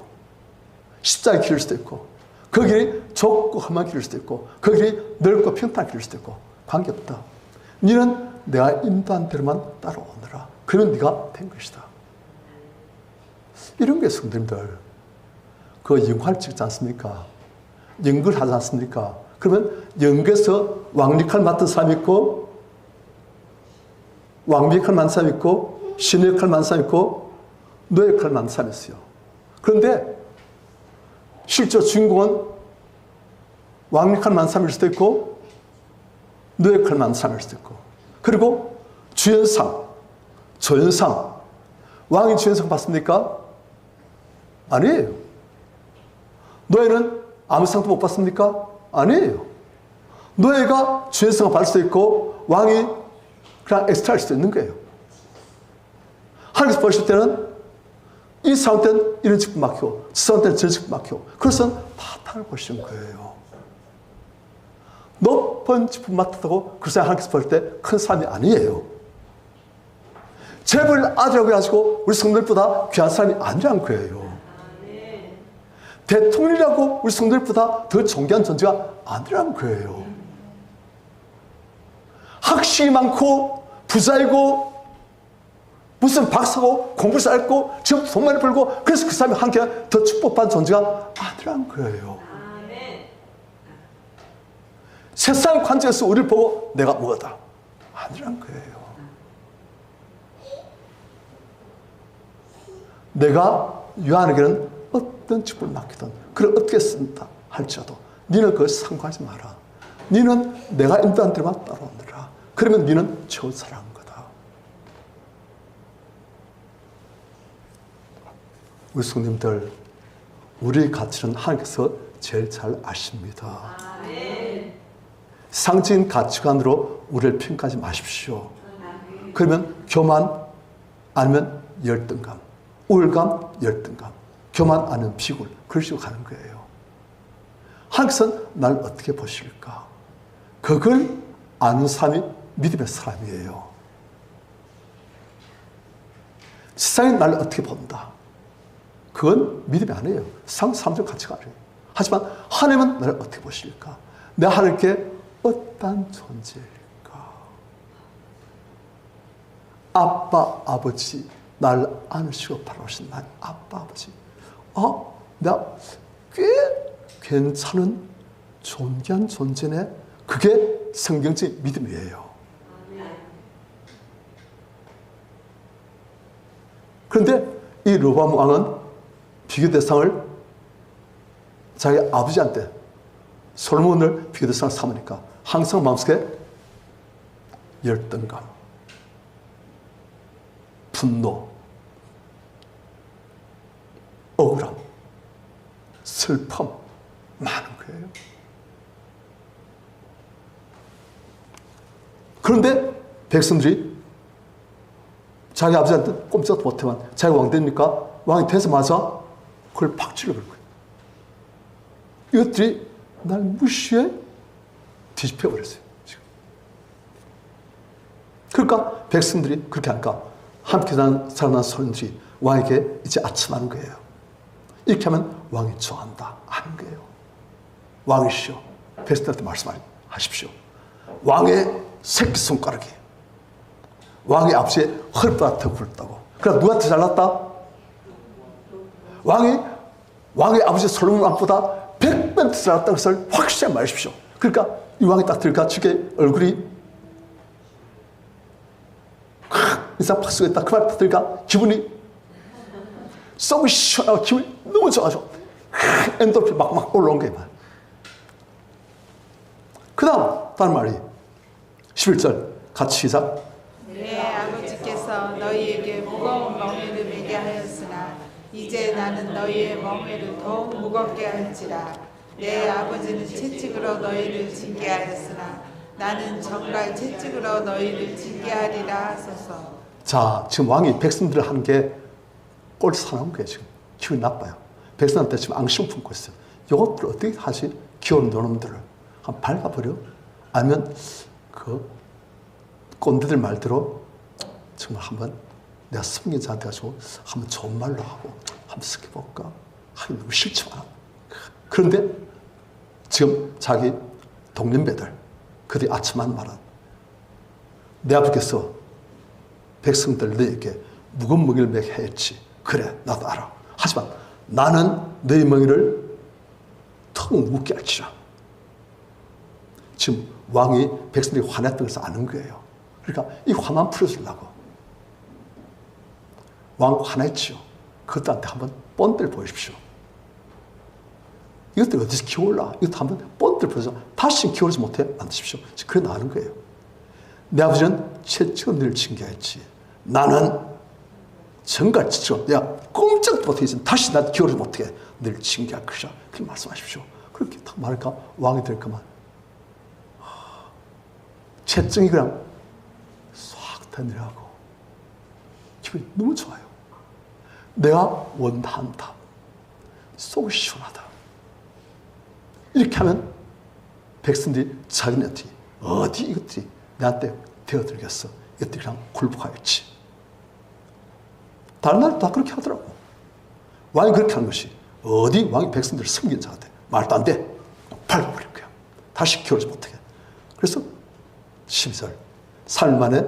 Speaker 1: 십자가의 길일 수도 있고 그 길이 좁고 험한 길일 수도 있고 그 길이 넓고 평탄한 길일 수도 있고 관계없다. 너는 내가 인도한 대로만 따라오느라. 그러면 네가 된 것이다. 이런 게 성도님들 그 영화를 찍지 않습니까? 연극을 하지 않습니까? 그러면 연극에서 왕 역할 맡은 사람이 있고 왕비 역할 맡은 사람이 있고 신의 역할 맡은 사람이 있고 노예 역할 맡은 사람이 있어요. 그런데 실제 주인공은 왕 역할 맡은 사람일 수도 있고 노예 역할 맡은 사람일 수도 있고 그리고 주연상, 조연상 왕이 주연상 받습니까? 아니에요. 노예는 아무 상도 못 받습니까? 아니에요. 노예가 주연상을 받을 수도 있고 왕이 그냥 엑스트라일 수도 있는 거예요. 하나님께서 보실 때는 이 사람한테는 이런 직분 맡기고 저 사람한테는 저런 직분 맡기고 그래서 파탄을 보시는 거예요. 높은 직분 맡았다고 그 사람이 하나님께서 볼 때 큰 사람이 아니에요. 재벌 아들이라고 해가지고 우리 성도들보다 귀한 사람이 아니란 거예요. 대통령이라고 우리 성도들보다 더 존귀한 존재가 아니란 거예요. 학식이 많고 부자이고 무슨 박사고 공부 잘했고 지금 돈 많이 벌고 그래서 그 사람이 한게 더 축복받은 존재가 아니란 거예요. 세상 관점에서 우리를 보고 내가 뭐다 아니란 거예요. 내가 요한에게는 어떤 직분을 맡기든 그걸 어떻게 쓴다 할지라도 너는 그걸 상관하지 마라. 너는 내가 인도한 대로만 따라오느라. 그러면 너는 저 사랑한 거다. 우리 성님들 우리의 가치는 하나님께서 제일 잘 아십니다. 상징 가치관으로 우리를 평가하지 마십시오. 그러면 교만 아니면 열등감, 우울감, 열등감, 교만 아니면 비굴, 그런 식으로 가는 거예요. 하나님께서는 나를 어떻게 보실까? 그걸 아는 사람이 믿음의 사람이에요. 세상이 나를 어떻게 본다? 그건 믿음이 아니에요. 사람들 가치가 아니에요. 하지만 하나님은 나를 어떻게 보실까? 내가 하나님께 어떤 존재일까? 아빠, 아버지, 나를 안으시고 바라보신 나의 아빠, 아버지. 내가 꽤 괜찮은 존귀한 존재네. 그게 성경적인 믿음이에요. 그런데 이 르호보암 왕은 비교 대상을 자기 아버지한테 솔로몬을 비교 대상을 삼으니까 항상 마음속에 열등감, 분노, 억울함, 슬픔 많은 거예요. 그런데 백성들이 자기 아버지한테 꼼짝도 못해만 자기가 왕 되니까 왕이 되자마자 그걸 팍 찔러버린 거예요. 이것들이 날 무시해 뒤집혀 버렸어요. 지금. 그러니까 백성들이 그렇게 하니까 함께 살아난 소년들이 왕에게 이제 아첨하는 거예요. 이렇게 하면 왕이 좋아한다 하는 거예요. 왕이시여, 백성들한테 말씀하십시오. 왕의 새끼손가락이 왕의 아버지의 허리보다 더 굵다고. 그럼 누구한테 잘났다? 왕의 아버지 솔로몬 왕보다 100배 더 잘났다는 것을 확실히 말하십시오. 그러니까 이 왕이 딱 들어가 측에 얼굴이 인상 팍 쓰고 있다. 그 말 딱 들어가 기분이 썩이 시원하고 기분이 너무 좋아져. 엔돌핀 막 올라온 거예요. 그 다음 말이 11절 같이 시작.
Speaker 2: 내 아버지께서 너희에게 무거운 멍에를 매게 하였으나 이제 나는 너희의 멍에를 더욱 무겁게 할지라. 내 아버지는 채찍으로 너희를 징계하였으나 나는 정갈 채찍으로 너희를 징계하리라 하소서.
Speaker 1: 자, 지금 왕이 백성들을 하는 게 꼴 사나운 거예요. 지금 기분이 나빠요. 백성한테 지금 앙심을 품고 있어요. 이것들 어떻게 하지? 귀여운 노놈들을 한번 밟아버려? 아니면 그 꼰대들 말대로 정말 한번 내가 승리자한테 가지고 한번 좋은 말로 하고 한번 섞여볼까? 하기 너무 싫지만. 그런데 지금 자기 동년배들 그들이 아첨한 말은 내 아버지께서 백성들 너에게 무거운 멍에를 매게 했지. 그래, 나도 알아. 하지만 나는 너희 멍에를 더 무겁게 할지라. 지금 왕이 백성들이 화냈던 것을 아는 거예요. 그러니까 이 화만 풀어주려고. 왕 화냈지요. 그것들한테 한번 본때를 보여주십시오. 이것들 어디서 기어올라? 이것도 한번 본때를 보여서 다시 기어오르지 못해 만드십시오. 그래 나가는 거예요. 내 아버지는 채찍으로 너를 징계했지. 나는 정갈치처럼 내가 꼼짝도 못하겠지. 다시 나 기어오르지 못하게 너를 징계할 것이라. 그렇게 말씀하십시오. 그렇게 딱 말할까 왕이 될 거만. 채찍이 그냥 싹 던지라고. 기분이 너무 좋아요. 내가 원한다. 속이 시원하다. 이렇게 하면 백성들이 자기네들이 어디 이것들이 나한테 되어들겠어. 이것들이 그냥 굴복하였지. 다른 나라도 다 그렇게 하더라고. 왕이 그렇게 하는 것이 어디 왕이 백성들을 섬긴 자한테 말도 안 돼. 밟아버릴 거야. 다시 기어오지 못하게. 그래서 12절 3일 만에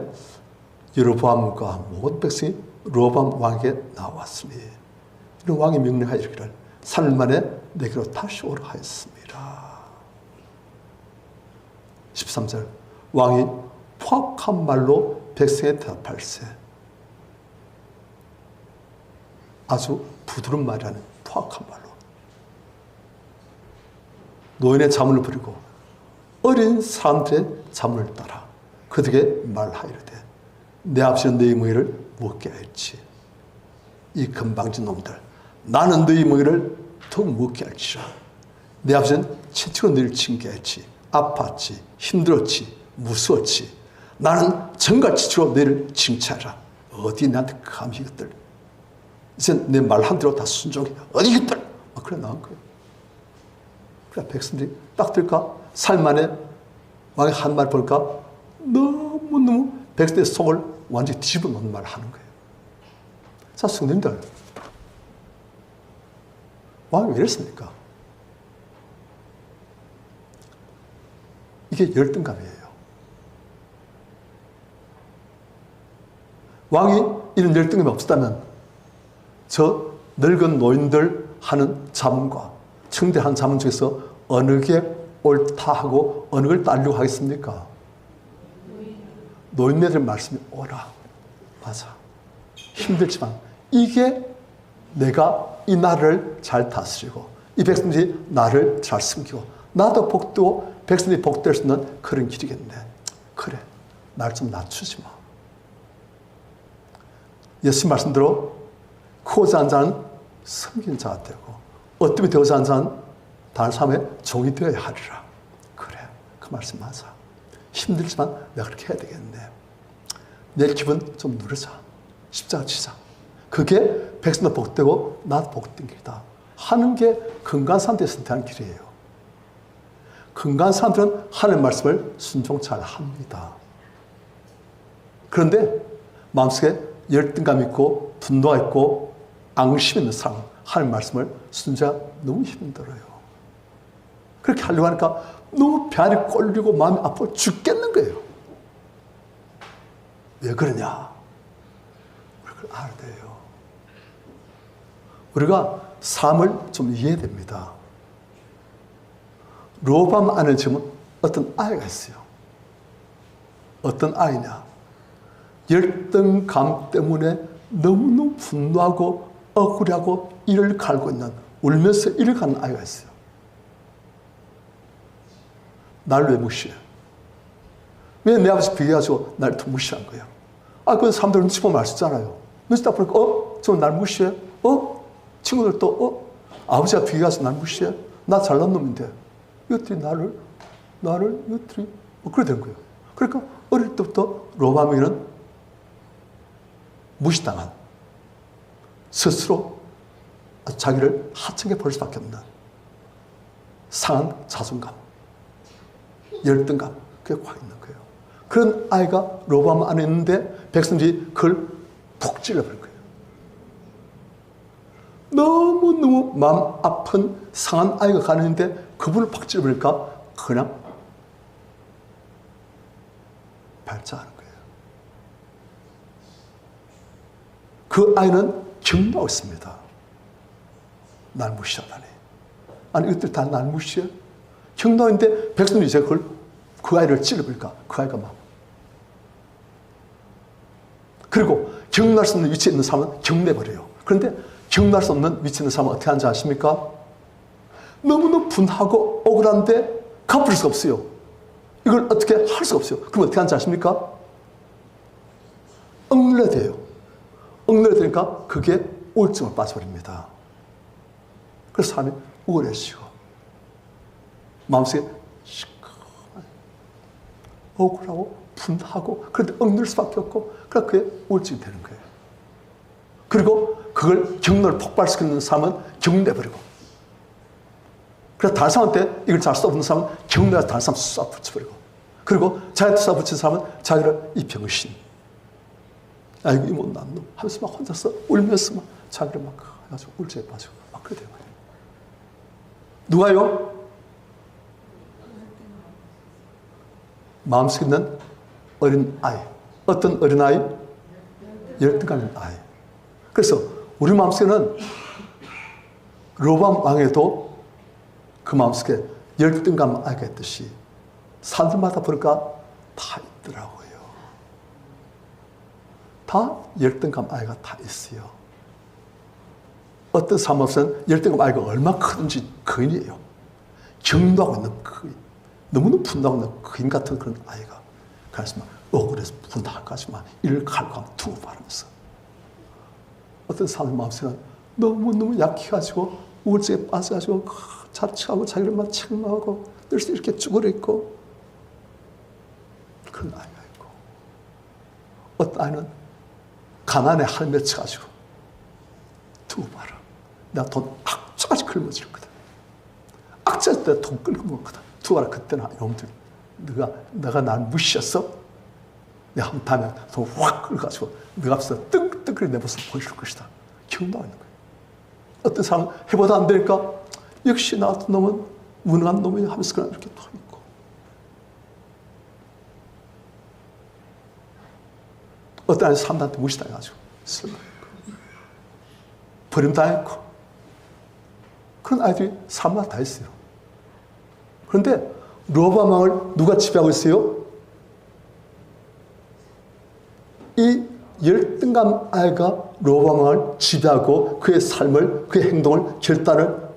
Speaker 1: 여로보암과 모든 백성이 로보암 왕에게 나왔으니 이런 왕이 명령하여 이르기를 3일 만에 내게로 다시 오라 하였습니다. 13절 왕이 포악한 말로 백성에 대답할세. 아주 부드러운 말이라는 포악한 말로 노인의 자문을 부리고 어린 사람들의 자문을 따라 그들에게 말하이르되 내 아버지는 너희 멍에를 무겁게 할지 이 건방진 놈들 나는 너희 멍에를 더 무겁게 할지라. 내 아버지는 채찍으로 너희를 징계했지. 아팠지. 힘들었지. 무서웠지. 나는 정갈치로 너희를 징계하라. 어디 나한테 감히 이것들 이제 내 말 한 대로 다 순종해. 어디 이것들 막 그래 나온 거예요. 그래 백성들이 딱 들까? 살만에 왕이 한 말 볼까? 너무너무 백성의 속을 완전히 뒤집어 놓는 말을 하는 거예요. 자, 성도님들, 왕이 왜 이랬습니까? 이게 열등감이에요. 왕이 이런 열등감이 없었다면 저 늙은 노인들 하는 자문과 청대한 자문 중에서 어느 게 옳다 하고 어느 걸 따르려고 하겠습니까? 노인네들 말씀이 오라. 맞아. 힘들지만 이게 내가 이 나라를 잘 다스리고 이 백성들이 나를 잘 섬기고 나도 복되고 백성들이 복될 수 있는 그런 길이겠네. 그래. 날 좀 낮추지 마. 예수 말씀대로 크고자 하는 자는 섬긴 자가 되고 어떻게 되고자 하는 자는 다른 사람의 종이 되어야 하리라. 그래. 그 말씀 맞아. 힘들지만 내가 그렇게 해야 되겠네. 내 기분 좀 누르자. 십자가 치자. 그게 백성도 복되고 나도 복된 길이다 하는 게 건강한 사람들이 선택하는 길이에요. 건강한 사람들은 하나님 말씀을 순종 잘 합니다. 그런데 마음속에 열등감 있고 분노가 있고 앙심 있는 사람 하나님 말씀을 순종하기가 너무 힘들어요. 그렇게 하려고 하니까 너무 배알이 꼴리고 마음이 아파 죽겠는 거예요. 왜 그러냐? 그걸 알아야 돼요. 우리가 삶을 좀 이해해야 됩니다. 로밤 안에 지금 어떤 아이가 있어요. 어떤 아이냐? 열등감 때문에 너무너무 분노하고 억울하고 이를 갈고 있는, 울면서 이를 가는 아이가 있어요. 날 왜 무시해? 왜 내 아버지 비교해가지고 날 더 무시한 거예요? 그 사람들은 눈치 보면 알 수 있잖아요. 눈치 딱 보니까, 저 날 무시해? 친구들도, 아버지가 비교해서 날 무시해? 나 잘난 놈인데. 이것들이 나를, 이것들이, 그래 된 거예요. 그러니까 어릴 때부터 로밤이는 무시당한, 스스로 자기를 하찮게 볼 수밖에 없는 상한 자존감, 열등감, 그게 확 있는 거예요. 그런 아이가 로밤 안에 있는데 백성들이 그걸 푹 찔러버린 거예요. 너무너무 마음 아픈 상한 아이가 가는데 그분을 팍 찔러버리니까 그냥 발작하는 거예요. 그 아이는 경고하고 있습니다. 날 무시하다니. 아니 이것들 다 날 무시해? 경고하는데 백성들이 이제 그 아이를 찔러버리니까 그 아이가 막. 그리고 경고할 수 없는 위치에 있는 사람은 경내버려요. 그런데 경고할 수 없는 위치에 있는 사람은 어떻게 하는지 아십니까? 너무너무 분하고 억울한데 갚을 수가 없어요. 이걸 어떻게 할 수가 없어요. 그럼 어떻게 하는지 아십니까? 억눌려대요. 억눌려대니까 그게 우울증을 빠져버립니다. 그래서 사람이 우울해지고 마음속에 억울하고 분하고 그런데 억눌 수밖에 없고 그래서 그게 우울증이 되는 거예요. 그리고 그걸 경로를 폭발시키는 사람은 경내버리고 그래서 다른 사람한테 이걸 잘 써붙는 사람은 경내에서 다른 사람 쏴 붙여버리고 그리고 자기한테 쏴 붙인 사람은 자기를 이 병신 아이고 이 못난 놈 하면서 막 혼자서 울면서 막 자기를 막 해가지고 우울증에 빠지고 막 그래 되는 거예요. 누가요? 마음속에 있는 어린 아이. 어떤 어린 아이? 열등감 있는 아이. 그래서 우리 마음속에는 로밤 왕에도 그 마음속에 열등감 아이가 있듯이 사람들마다 보니까 다 있더라고요. 다 열등감 아이가 다 있어요. 어떤 사람 앞에서는 열등감 아이가 얼마나 크든지 거인이에요. 경도하고 있는 거인. 너무너무 분노하고 있는 거인 같은 그런 아이가. 그래서 막 억울해서 분노하지만 이를 갈고 두고 바라면서. 어떤 사람 마음속에는 너무너무 약해가지고 우울증에 빠져가지고 자책하고 자기를 막 책망하고 늘 이렇게 쭈그려 있고 그런 아이가 있고 어떤 아이는 가난에 할매쳐가지고 두고 봐라. 내가 돈 악자까지 긁어줄 거다. 악자일 때 돈 끌고 먹거든. 두고 봐라. 그때는 여러분들 내가 날 무시했어? 내가 한 다음에 돈 확 끌어가지고 내가 앞에서 뜨끈뜨끈 내 모습 보여줄 것이다. 경도하는 거예요. 어떤 사람은 해봐도 안 되니까 역시 나 같은 놈은 무능한 놈이 하면서 그냥 이렇게 또 있고 어떤 아이 사람들한테 무시당해가지고 슬퍼했고 버림당했고 그런 아이들이 사람마다 다 있어요. 그런데 로밤 왕을 누가 지배하고 있어요? 이 열등감 아이가 로밤 왕을 지배하고 그의 삶을, 그의 행동을, 결단을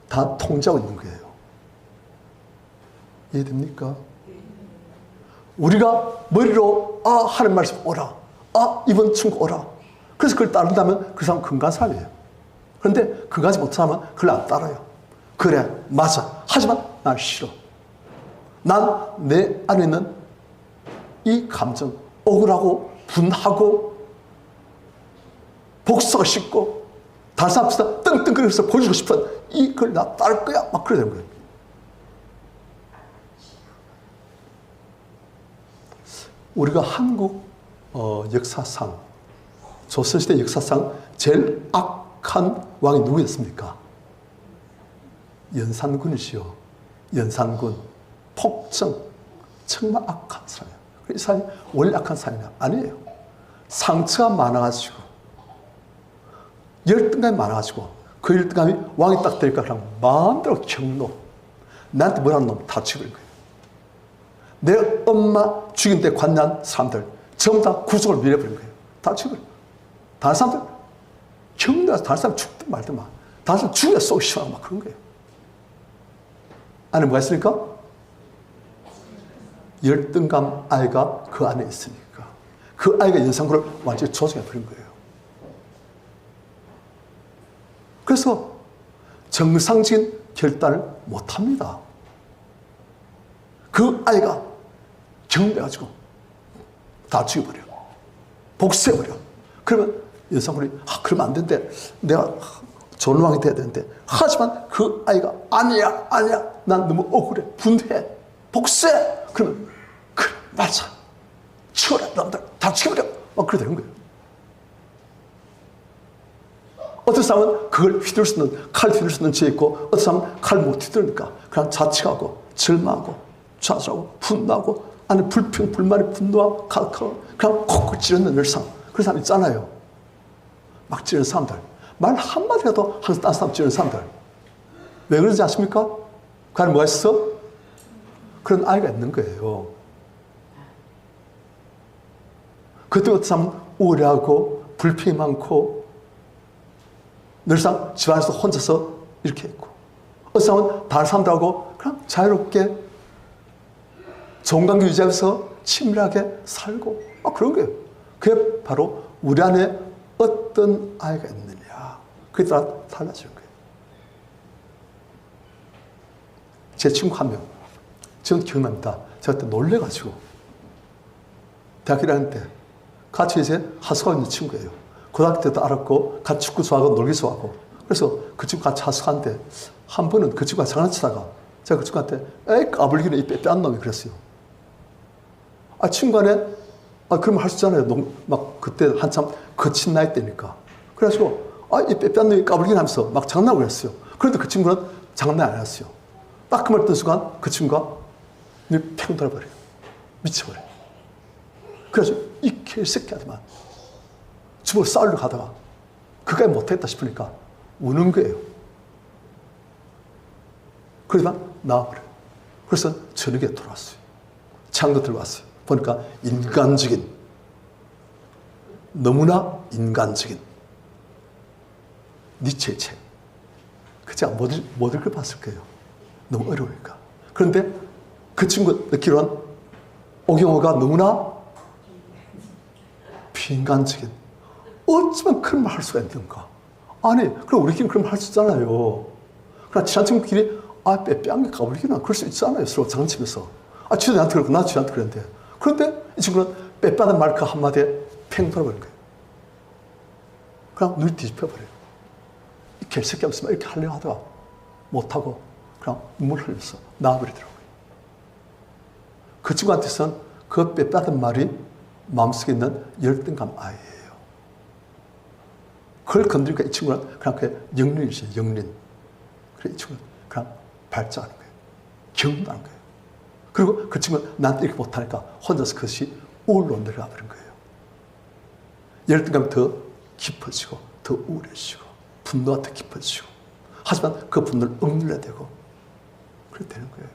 Speaker 1: 다 통제하고 있는 거예요. 이해됩니까? 우리가 머리로 하는 말씀 오라. 이번 충고 오라. 그래서 그걸 따른다면 그 사람은 건강한 사람이에요. 그런데 그거까지 못한 사람은 그걸 안 따라요. 그래, 맞아. 하지만 난 싫어. 난 내 안에 있는 이 감정, 억울하고 분하고 복수가 싶고 다른 사람 앞에서 떵떵거리면서 보여주고 싶은 이걸 나 따를 거야. 막 그래야 되는 거예요. 우리가 한국 역사상, 조선시대 역사상 제일 악한 왕이 누구였습니까? 연산군이시요. 연산군. 폭정. 정말 악한 사람이에요. 이 사람이 원래 악한 사람이 아니에요. 상처가 많아가지고, 열등감이 많아가지고, 그 열등감이 왕이 딱 되니까 그냥 마음대로 경로. 나한테 뭐라는 놈 다 죽여버린 거예요. 내 엄마 죽인 데 관여한 사람들 전부 다 구속을 밀어버린 거예요. 다 죽여버린 거예요. 다른 사람들 경로에서 다른 사람 죽든 말든 막 다른 사람 죽여 쏘기 시작하고 막 그런 거예요. 안에 뭐가 있으니까? 열등감 아이가 그 안에 있으니까. 그 아이가 연산군을 완전히 조성해버린 거예요. 그래서 정상적인 결단을 못합니다. 그 아이가 경배해가지고 다 죽여버려. 복수해버려. 그러면 연산군이 그러면 안 되는데 내가 좋은 왕이 돼야 되는데 하지만 그 아이가 아니야 난 너무 억울해 분해 복수해 그러면 그래 맞아 치워라 남들 다 죽여버려 막 그래 되는 거예요. 어떤 사람은 그걸 휘둘 수 있는 칼 휘둘 수 있는 지혜 있고 어떤 사람은 칼 못 휘두르니까 그냥 자책하고 절망하고 좌절하고 분노하고 안에 불평 불만이 분노하고 가득하고 그냥 콕콕 찌르는 늘상 그런 사람 있잖아요. 막 찌르는 사람들 말 한마디라도 항상 딴 사람 찌르는 사람들 왜 그런지 아십니까? 그 안에 뭐가 있어? 그런 아이가 있는 거예요. 그때 어떤 사람은 우울하고 불평이 많고 늘상 집안에서 혼자서 이렇게 있고 어떤 사람은 다른 사람들하고 그냥 자유롭게 좋은 관계 유지하면서 친밀하게 살고 그런 거예요. 그게 바로 우리 안에 어떤 아이가 있느냐 그에 따라 달라지는 거예요. 제 친구 한 명 지금 기억납니다. 제가 그때 놀래가지고 대학교 1학년 때 같이 이제 하숙하고 있는 친구예요. 고등학교 때도 알았고 같이 축구 좋아하고 놀기 좋아하고 그래서 그 친구 같이 하숙하는데 한 번은 그 친구가 장난치다가 제가 그 친구한테 에이 까불기는 이 빼빼한 놈이 그랬어요. 친구 안에 그러면 할 수 있잖아요. 막 그때 한참 거친 나이 때니까. 그래가지고 이 빼빼한 놈이 까불기는 하면서 막 장난을 했어요. 그런데 그 친구는 장난 안 했어요. 딱 그 말 듣는 순간 그 친구가 팽 돌아버려요. 미쳐버려요. 그래서 이 개새끼한테만 집으로 싸우려고 하다가 그까지 못했다 싶으니까 우는 거예요. 그러다가 나와버려요. 그래서 저녁에 돌아왔어요. 창도 들어왔어요. 보니까 인간적인 너무나 인간적인 니체의 책. 그 제가 못 읽어봤을 거예요. 너무 어려우니까. 그런데 그 친구 느끼로는 오경호가 너무나 비인간적인 어쩌면 그런 말 할 수가 있는가. 아니 그럼 우리끼리 그런 말 할 수 있잖아요. 그러나 친한 친구끼리 빼빼한 게 까불기나 그럴 수 있잖아요. 서로 장난치면서 쥐도 나한테 그러고 나 쥐한테 그랬는데 그런데 이 친구는 빼빼하는 말 그 한마디에 팽 돌아버린 거예요. 그냥 눈이 뒤집혀버려요. 이 개새끼 없으면 이렇게 하려고 하다가 못하고 그냥 눈물 흘려서 나와버리더라고요. 그 친구한테서는 그 빼빼하던 말이 마음속에 있는 열등감 아이예요. 그걸 건드리니까 이 친구는 그냥 그 영린이죠, 영린. 그래, 이 친구는 그냥 발작하는 거예요. 경도하는 거예요. 그리고 그 친구는 나한테 이렇게 못하니까 혼자서 그것이 우울로 내려가 버린 거예요. 열등감이 더 깊어지고, 더 우울해지고, 분노가 더 깊어지고. 하지만 그 분노를 억눌러야 되고, 그렇게 되는 거예요.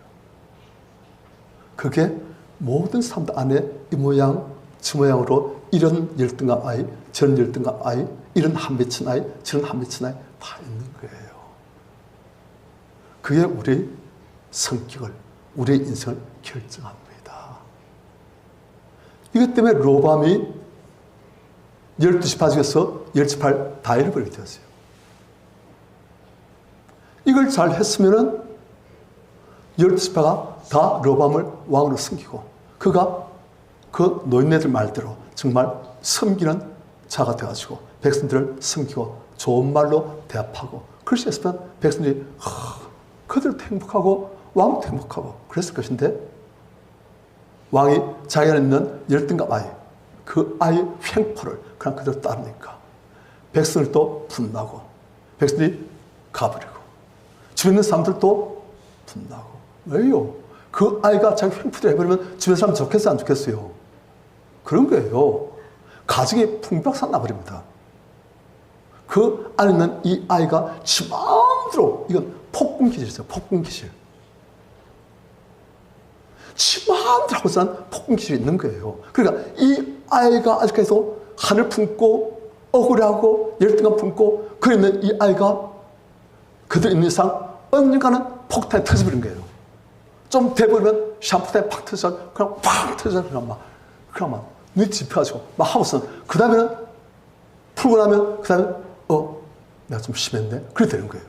Speaker 1: 그게 모든 사람들 안에 이 모양, 저 모양으로 이런 열등감 아이, 저런 열등감 아이, 이런 한 맺힌 아이, 저런 한 맺힌 아이 다 있는 거예요. 그게 우리의 성격을, 우리의 인생을 결정합니다. 이것 때문에 로밤이 12지파 중에서 10지파를 다 잃어버리게 되었어요. 이걸 잘 했으면은 12지파가 다 로밤을 왕으로 섬기고 그가 그 노인네들 말대로 정말 섬기는 자가 되어가지고 백성들을 섬기고 좋은 말로 대합하고 그렇게 했으면 백성들이 그들도 행복하고 왕도 행복하고 그랬을 것인데 왕이 자기 안에 있는 열등감 아이, 그 아이의 횡포를 그냥 그대로 따르니까 백성을 또 분나고 백성들이 가버리고 주변 있는 사람들도 분나고. 왜요? 그 아이가 자기 횡포를 해버리면 주변 사람 좋겠어요? 안 좋겠어요? 그런 거예요. 가정이 풍박산 나버립니다. 그 안에 있는 이 아이가 지 마음대로, 이건 폭군기질이죠. 폭군기질. 지 마음대로 하고 사는 폭군기질이 있는 거예요. 그러니까 이 아이가 아직까지도 한을 품고 억울해하고 열등감 품고 그래 있는 이 아이가 그들 있는 이상 언젠가는 폭탄이 터져버린 거예요. 좀 돼버리면 샴푸탄이 팍 터져, 그냥 팍 터져, 그냥 막 눈이 짚혀가지고 막 하고서 그 다음에는 풀고 나면 그 다음에 내가 좀 심했네. 그래 되는 거예요.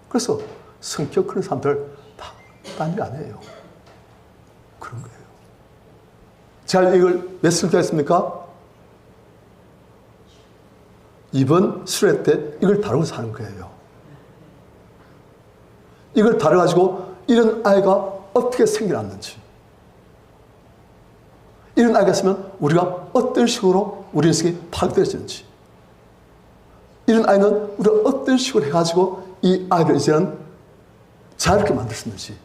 Speaker 1: 그래서 성격 그런 사람들 다 딴 일 아니에요. 그런 거예요. 제가 이걸 몇 술 했습니까? 이번 수련회 때 이걸 다루고 사는 거예요. 이걸 다뤄가지고 이런 아이가 어떻게 생겨났는지, 이런 아이가 있으면 우리가 어떤 식으로 우리 인생이 파괴되어지는지, 이런 아이는 우리가 어떤 식으로 해가지고 이 아이를 이제는 자유롭게 만들 수 있는지,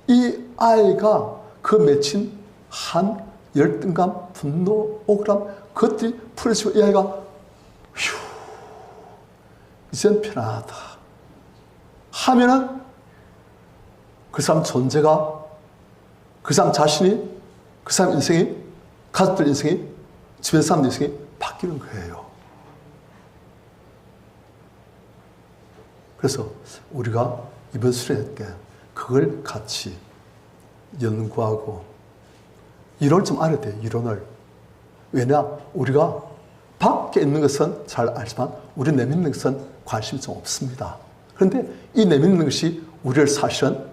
Speaker 1: 이 아이가 그 맺힌 한 열등감, 분노, 억울함, 그것들이 풀어지고 이 아이가 휴, 이젠 편하다 하면은 그 사람 존재가, 그 사람 자신이, 그 사람 인생이, 가족들 인생이, 주변 사람 인생이 바뀌는 거예요. 그래서 우리가 이번 수련회 때 그걸 같이 연구하고 이론을 좀 알아야 돼요. 이론을. 왜냐? 우리가 밖에 있는 것은 잘 알지만 우리 내면 있는 것은 관심이 좀 없습니다. 그런데 이 내면 있는 것이 우리를 사실은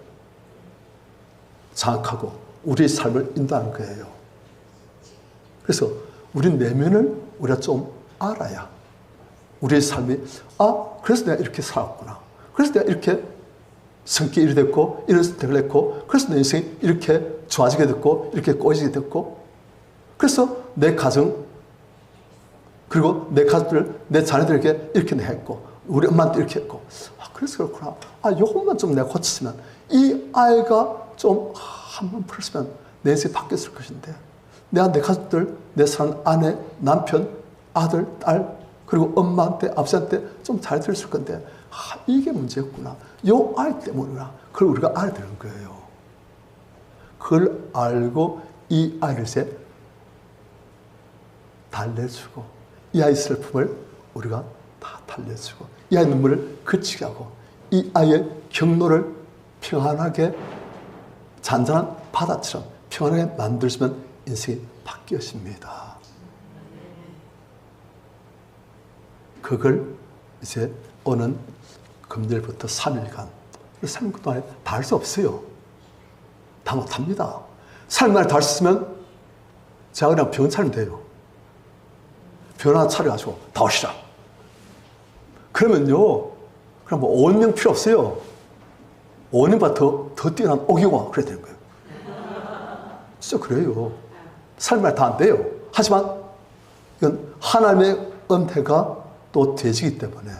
Speaker 1: 장악하고 우리의 삶을 인도하는 거예요. 그래서 우리 내면을 우리가 좀 알아야 우리의 삶이 그래서 내가 이렇게 살았구나. 그래서 내가 이렇게 성격이 이렇게 됐고 이런 선택을 했고 그래서 내 인생이 이렇게 좋아지게 됐고 이렇게 꼬이게 됐고 그래서 내 가정 그리고 내 가족들, 내 자녀들에게 이렇게 내가 했고 우리 엄마한테 이렇게 했고 그래서 그렇구나. 요것만 좀 내가 고쳤으면 이 아이가 좀 한번 풀었으면 내 인생이 바뀌었을 것인데 내가 내 가족들, 내 사랑 아내, 남편, 아들, 딸 그리고 엄마한테 아버지한테 좀 잘 들었을 건데 이게 문제였구나. 요 아이 때문이구나. 그걸 우리가 알아야 되는 거예요. 그걸 알고 이 아이를 이제 달래주고 이 아이 슬픔을 우리가 다 달래주고 이 아이 눈물을 그치게 하고 이 아이의 경로를 평안하게 잔잔한 바다처럼 평안하게 만들어주면 인생이 바뀌어집니다. 그걸 이제 오는 금요일부터 3일간 3일 동안에 다 할 수 없어요. 다 못합니다. 3일만에 다 할 수 있으면 제가 그냥 병원 차리면 돼요. 병원 하나 차려가지고 다 오시라. 그러면요 그럼 뭐 5명 필요 없어요. 5년보다 더 뛰어난 오기와 그래야 되는 거예요. 진짜 그래요. 3일만에 다 안 돼요. 하지만 이건 하나님의 은혜가 또 되지기 때문에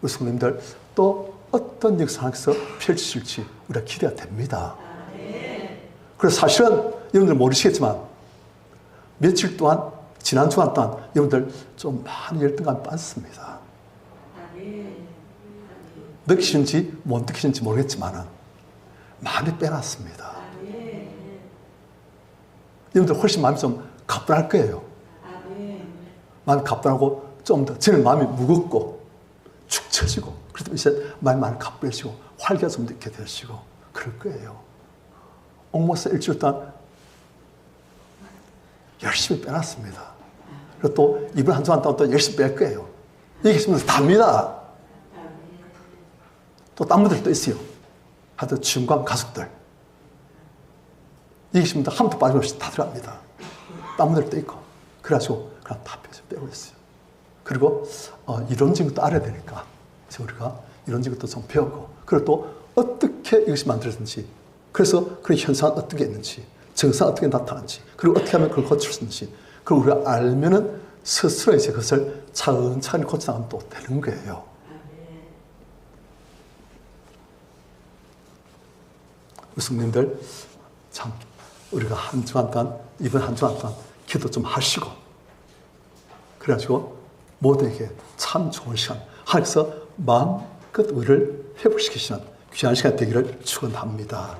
Speaker 1: 우리 성도님들 또 어떤 역사에서 펼치실지 우리가 기대가 됩니다. 그래서 사실은 여러분들 모르시겠지만 며칠 동안 지난 주간 동안 여러분들 좀 많은 열등감이 빠졌습니다. 느끼시는지 못 느끼시는지 모르겠지만 많이 빼놨습니다. 여러분들 훨씬 마음이 좀 가뿐할 거예요. 마음이 가뿐하고 좀 더 저는 마음이 무겁고 축 처지고 그래도 이제 마음이 많이 가뿐해지고 활기가 좀 있게 되시고 그럴 거예요. 옥모사 일주일 동안 열심히 빼놨습니다. 그리고 또 이번 한 주간 동안 또 열심히 뺄 거예요. 이게 있으면 답니다. 또 딴 분들도 있어요. 하여튼 중간 가족들. 이게 있으면 한도 빠짐없이 다 들어갑니다. 딴 분들도 있고. 그래가지고 그냥 다 빼고 있어요. 그리고 이론적인 것도 알아야 되니까 우리가 이론적인 것도 좀 배우고 그리고 또 어떻게 이것이 만들어졌는지, 그래서 그런 현상은 어떤 게 있는지, 증상은 어떻게 나타나는지, 그리고 어떻게 하면 그걸 고칠 수 있는지, 그리고 우리가 알면은 스스로 이제 그것을 차근차근 고쳐나가면 또 되는 거예요. 성님들, 참, 우리가 한 주간 동안, 이번 한 주간 동안 기도 좀 하시고, 그래가지고 모두에게 참 좋은 시간, 하나님께서 마음껏 우리를 회복시키시는 귀한 시간 되기를 축원합니다.